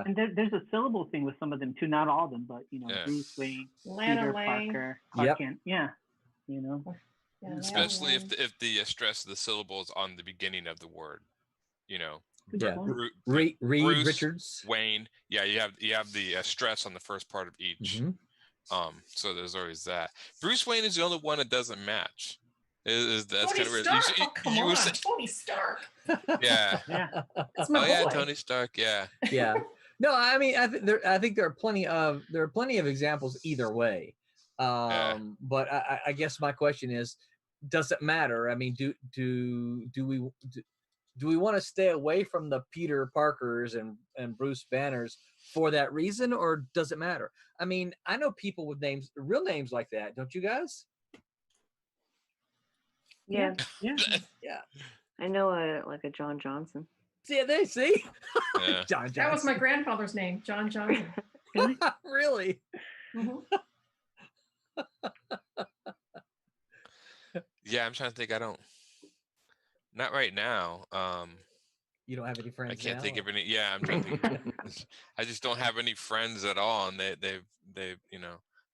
And there's a syllable thing with some of them too. Not all of them, but Bruce Wayne, Peter Parker, Clark Kent. Yeah, Especially if the stress of the syllable is on the beginning of the word, Reed Bruce, Richards, Wayne. Yeah, you have the stress on the first part of each. So there's always that. Bruce Wayne is the only one that doesn't match. That's Tony kind of weird. Stark. Come on, Tony Stark. Yeah. That's my boy. Yeah, Tony Stark. Yeah. Yeah. No, I mean, I think there are plenty of examples either way. But I guess my question is, does it matter? I mean, do we want to stay away from the Peter Parkers and Bruce Banners for that reason, or does it matter? I mean, I know people with real names like that, don't you guys? Yeah. Yeah. I know a John Johnson. Yeah, they see. Yeah. John Johnson. That was my grandfather's name, John Johnson. Really? Mm-hmm. Yeah, I'm trying to think. Not right now. You don't have any friends? I can't think of any. Yeah, I'm trying to think. I just don't have any friends at all, and they've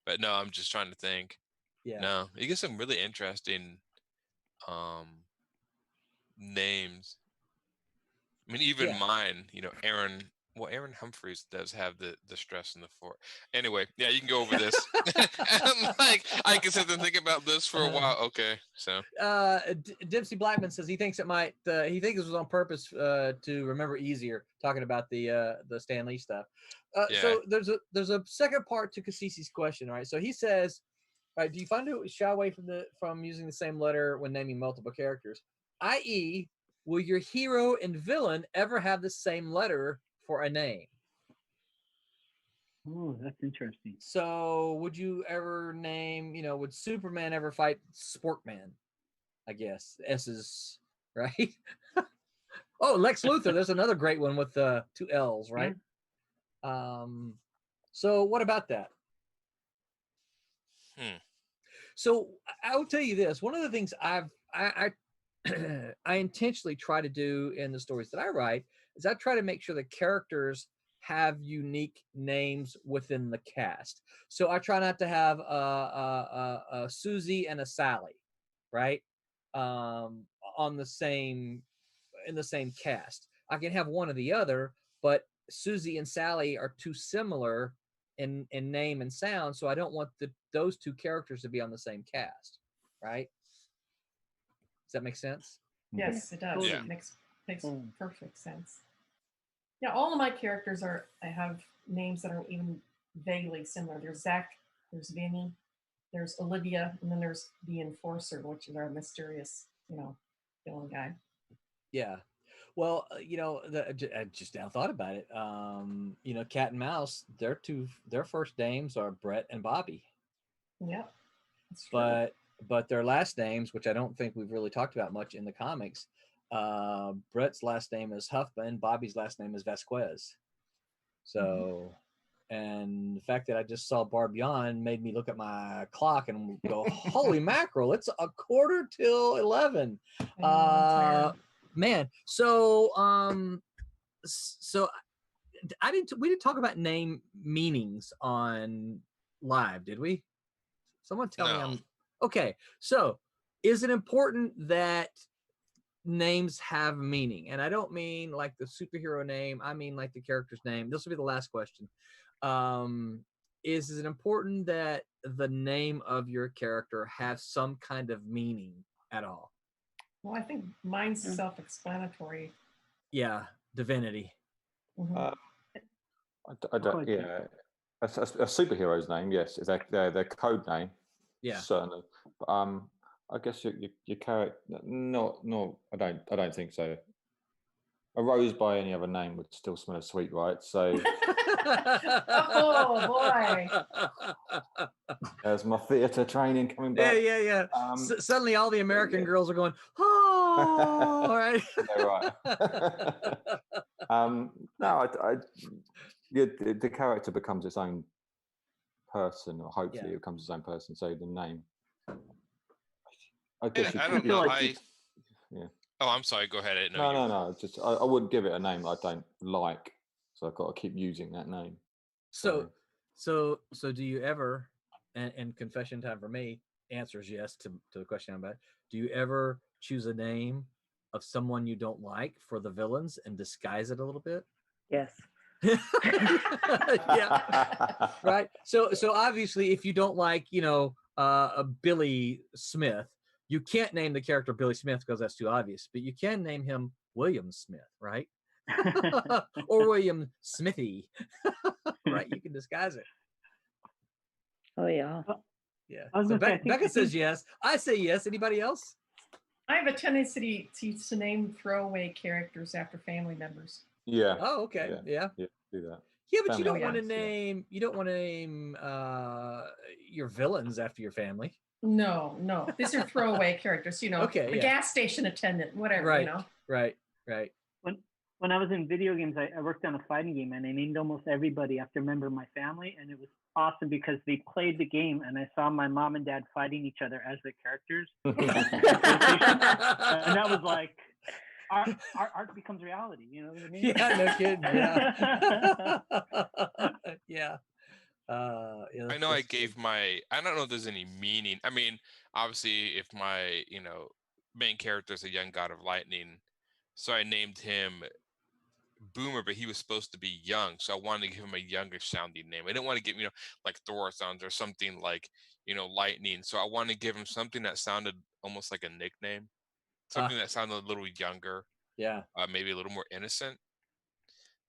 But no, I'm just trying to think. Yeah. No, you get some really interesting names. I mean, even mine. Aaron. Well, Aaron Humphres does have the stress in the fort. Anyway, yeah, you can go over this. I can sit and think about this for a while. Okay, so Dempsey Blackman says he thinks it might. He thinks this was on purpose to remember easier. Talking about the Stan Lee stuff. So there's a second part to Cassisi's question, right? So he says, right, do you find it shy away from using the same letter when naming multiple characters? I.e., will your hero and villain ever have the same letter for a name? Oh, that's interesting. So would you ever name, would Superman ever fight Sportman? I guess S is right. Oh, Lex Luthor. There's another great one with 2 L's, right? Yeah. So what about that? So I will tell you this. One of the things I intentionally try to do in the stories that I write is I try to make sure the characters have unique names within the cast. So I try not to have a Susie and a Sally, right? In the same cast. I can have one or the other, but Susie and Sally are too similar in name and sound, so I don't want those 2 characters to be on the same cast, right? Does that make sense? Yes, it does. Yeah. It makes perfect sense. Yeah, all of my characters I have names that are even vaguely similar. There's Zach, there's Vinny, there's Olivia, and then there's the Enforcer, which is our mysterious, villain guy. Yeah. Well, I just now thought about it. Cat and Mouse, their first names are Brett and Bobby. Yeah. But their last names, which I don't think we've really talked about much in the comics, Brett's last name is Huffman, Bobby's last name is Vasquez. So And the fact that I just saw Barb yawn made me look at my clock and go, holy mackerel, it's 11:15. Man. So we didn't talk about name meanings on live, did we? Someone tell me I'm okay. So is it important that names have meaning? And I don't mean like the superhero name, I mean like the character's name. This will be the last question. Is it important that the name of your character have some kind of meaning at all? Well, I think mine's self-explanatory. Yeah, divinity. I don't, yeah, a superhero's name, yes, is their code name. Yeah, certainly. But I guess your character, no, I don't think so. A rose by any other name would still smell sweet, right? So. Oh boy! There's my theatre training coming back. Yeah. Suddenly, all the American girls are going, oh, all right. Right. No, the character becomes its own person, or hopefully it becomes its own person. So the name. I guess I don't know. Yeah. Oh, I'm sorry. Go ahead. I didn't know No. Just I wouldn't give it a name I don't like, so I've got to keep using that name. So do you ever? And confession time for me. Answers yes to the question I'm about. Do you ever choose a name of someone you don't like for the villains and disguise it a little bit? Yes. Yeah. Right. So obviously, if you don't like, Billy Smith, you can't name the character Billy Smith because that's too obvious. But you can name him William Smith, right? Or William Smithy, right? You can disguise it. Oh yeah. Yeah. So Becca says yes. I say yes. Anybody else? I have a tendency to name throwaway characters after family members. Yeah. Oh, okay. Yeah. Do that. Yeah, but you don't want to name your villains after your family. No. These are throwaway characters, Okay, the gas station attendant, whatever, Right. When I was in video games, I worked on a fighting game, and I named almost everybody after a member of my family, and it was awesome because they played the game, and I saw my mom and dad fighting each other as the characters. And that was like, art becomes reality. You know what I mean? Yeah, no kidding. Yeah. Yeah. I know I gave I don't know if there's any meaning. I mean, obviously, if my main character is a young god of lightning, so I named him Boomer, but he was supposed to be young, so I wanted to give him a younger sounding name. I didn't want to give like Thor sounds or something like lightning. So I wanted to give him something that sounded almost like a nickname, something that sounded a little younger. Yeah. Maybe a little more innocent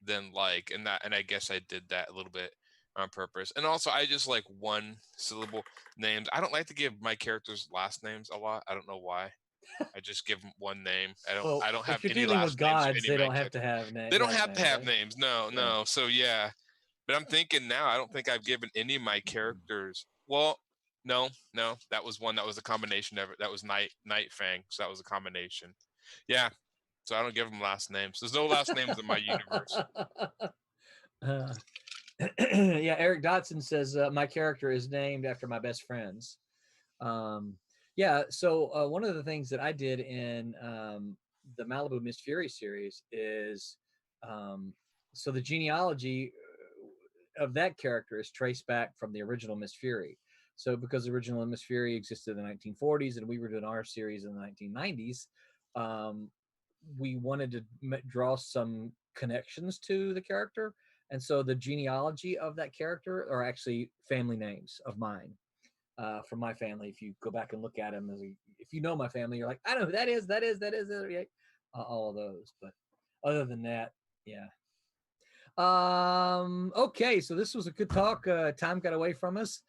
than like, and I guess I did that a little bit on purpose. And also, I just like one syllable names. I don't like to give my characters last names a lot. I don't know why. I just give them one name. I don't have any last names. Gods, they don't have to have names. They don't have to have names. No. So yeah, but I'm thinking now. I don't think I've given any of my characters. Well, no. That was one. That was a combination of it. That was Night Fang. So that was a combination. Yeah. So I don't give them last names. There's no last names in my universe. Yeah, Eric Dotson says my character is named after my best friends. Yeah, so one of the things that I did in the Malibu Miss Fury series is so the genealogy of that character is traced back from the original Miss Fury. So because the original Miss Fury existed in the 1940s and we were doing our series in the 1990s, we wanted to draw some connections to the character. And so the genealogy of that character are actually family names of mine. From my family, if you go back and look at them, if you know my family, you're like, I know who that is. All of those. But other than that, yeah. Okay, so this was a good talk. Time got away from us.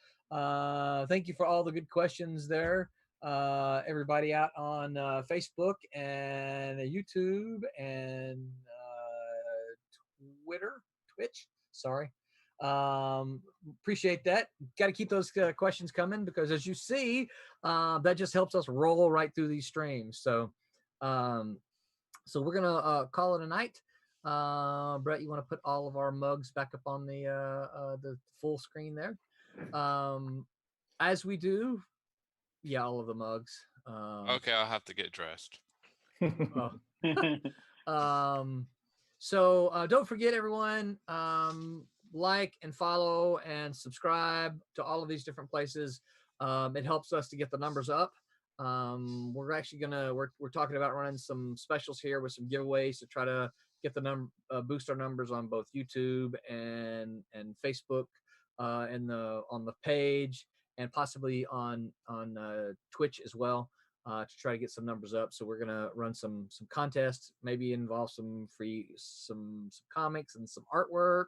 Thank you for all the good questions there. Everybody out on Facebook and YouTube and Twitch. Sorry. Appreciate that. Got to keep those questions coming because as you see, that just helps us roll right through these streams. So we're gonna call it a night. Brett, you want to put all of our mugs back up on the full screen there? As we do, yeah, all of the mugs. Okay, I'll have to get dressed. So don't forget, everyone, like and follow and subscribe to all of these different places. It helps us to get the numbers up. We're actually we're talking about running some specials here with some giveaways to try to get the boost our numbers on both YouTube and Facebook, and on the page, and possibly on Twitch as well, to try to get some numbers up. So we're gonna run some contests, maybe involve some comics and some artwork.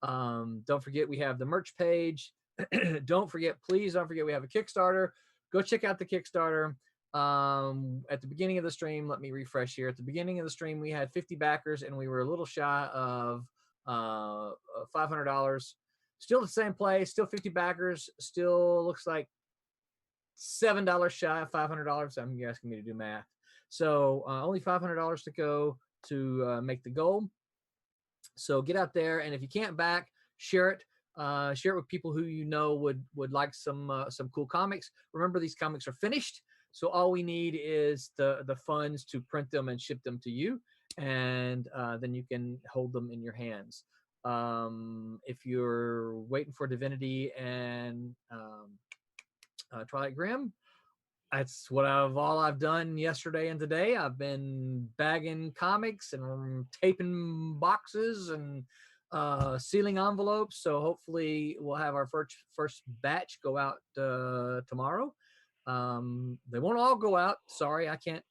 Don't forget we have the merch page. Please don't forget we have a Kickstarter. Go check out the Kickstarter. At the beginning of the stream, let me refresh here. At the beginning of the stream, we had 50 backers, and we were a little shy of $500. Still the same place, still 50 backers, still looks like $7 shy of $500. I'm asking me to do math. So only $500 to go to make the goal. So get out there, and if you can't back, share it. Share it with people who you know would like some cool comics. Remember, these comics are finished, so all we need is the funds to print them and ship them to you, and then you can hold them in your hands. If you're waiting for Divinity and Twilight Grim, that's what I've done yesterday and today. I've been bagging comics and taping boxes and sealing envelopes. So hopefully we'll have our first batch go out tomorrow. They won't all go out. Sorry, I can't.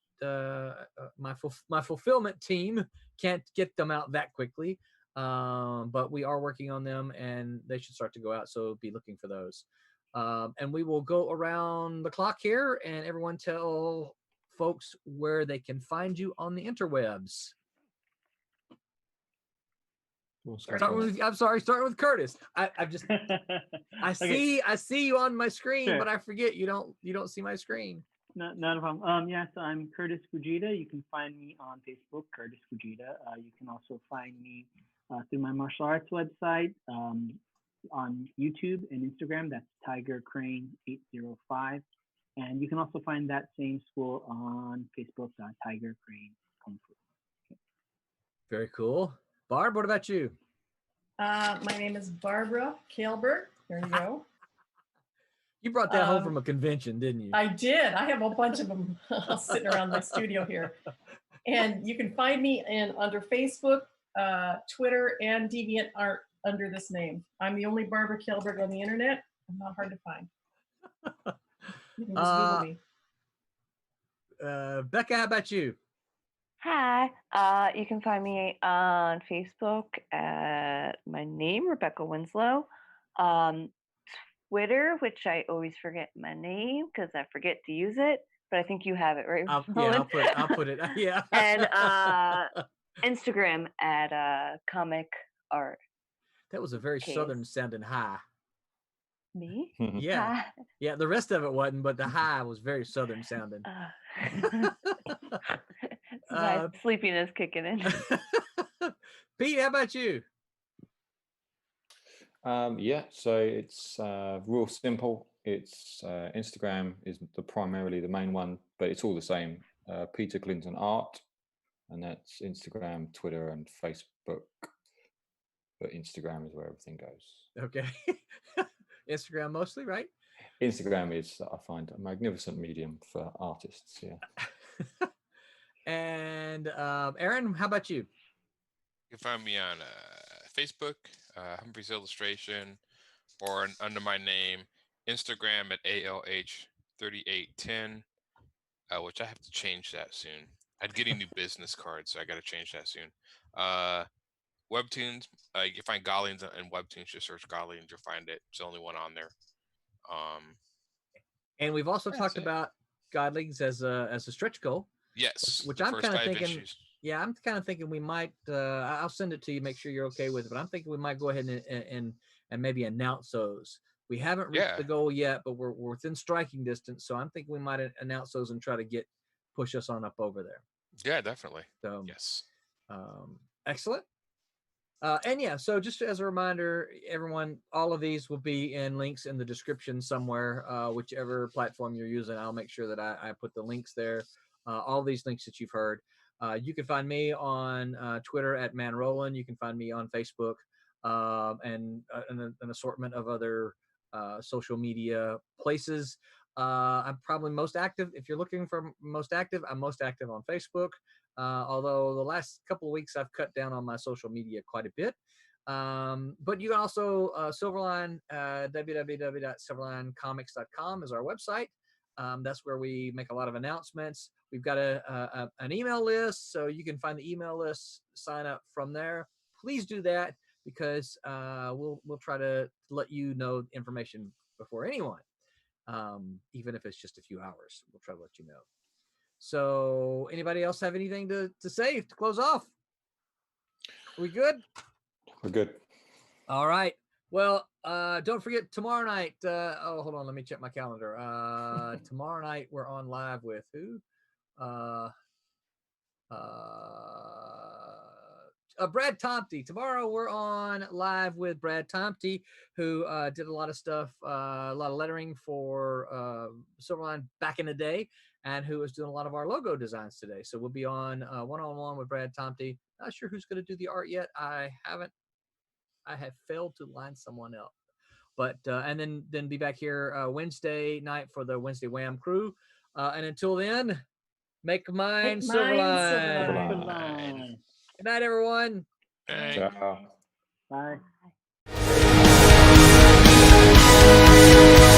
My fulfillment team can't get them out that quickly. But we are working on them, and they should start to go out. So be looking for those. And we will go around the clock here, and everyone tell folks where they can find you on the interwebs. Starting with Curtis. I see you on my screen, Sure. but I forget you don't see my screen. Not a problem. So I'm Curtis Fujita. You can find me on Facebook, Curtis Fujita. You can also find me through my martial arts website, on YouTube and Instagram. That's Tiger Crane 805. And you can also find that same school on Facebook, Tiger Crane Kung Fu. Okay. Very cool. Barb, what about you? My name is Barbara Kailberg. There you go. You brought that home from a convention, didn't you? I did. I have a bunch of them sitting around my studio here. And you can find me under Facebook, Twitter, and DeviantArt under this name. I'm the only Barbara Kailberg on the internet. I'm not hard to find. You can just Google me. Becca, how about you? Hi. You can find me on Facebook at my name, Rebecca Winslow. Twitter, which I always forget my name because I forget to use it, but I think you have it, right? I'll put it. Yeah. And Instagram at comic art. That was a very southern sounding hi. Me? Yeah. Hi. Yeah, the rest of it wasn't, but the hi was very southern sounding. My sleepiness kicking in. Pete, how about you? So it's real simple. It's Instagram is primarily the main one, but it's all the same. Peter Clinton Art, and that's Instagram, Twitter, and Facebook. But Instagram is where everything goes. Okay. Instagram mostly, right? Instagram is, I find, a magnificent medium for artists. Yeah. And Aaron, how about you? You can find me on Facebook, Humphres Illustration, or under my name, Instagram at ALH3810, which I have to change that soon. I'm getting new business cards, so I got to change that soon. Webtoons, you can find Gollings and Webtoons. Just search Gollings, you'll find it. It's the only one on there. And we've also talked about Godlings as a stretch goal. Yes, which I'm kind of thinking. Yeah, I'm kind of thinking we might. I'll send it to you. Make sure you're okay with it. But I'm thinking we might go ahead and maybe announce those. We haven't reached the goal yet, but we're within striking distance. So I'm thinking we might announce those and try to push us on up over there. Yeah, definitely. So yes. Excellent. And yeah, so just as a reminder, everyone, all of these will be in links in the description somewhere, whichever platform you're using. I'll make sure that I put the links there. All these links that you've heard. You can find me on Twitter at ManRoland. You can find me on Facebook and an assortment of other social media places. I'm probably most active. If you're looking for most active, I'm most active on Facebook. Although the last couple of weeks I've cut down on my social media quite a bit. But you can also Silverline, www.silverlinecomics.com is our website. That's where we make a lot of announcements. We've got an email list, so you can find the email list, sign up from there. Please do that because we'll try to let you know information before anyone, even if it's just a few hours. We'll try to let you know. So anybody else have anything to say to close off? Are we good? We're good. All right. Well, don't forget tomorrow night. Hold on. Let me check my calendar. Tomorrow night we're on live with who? Brad Tomte. Tomorrow we're on live with Brad Tomte, who did a lot of stuff, a lot of lettering for Silverline back in the day, and who is doing a lot of our logo designs today. So we'll be on one-on-one with Brad Tomte. Not sure who's going to do the art yet. I have failed to line someone up. But and then be back here Wednesday night for the Wednesday Wham crew. And until then, make mine Silverline. Silverline. Good night, everyone. Hey. Ciao. Bye.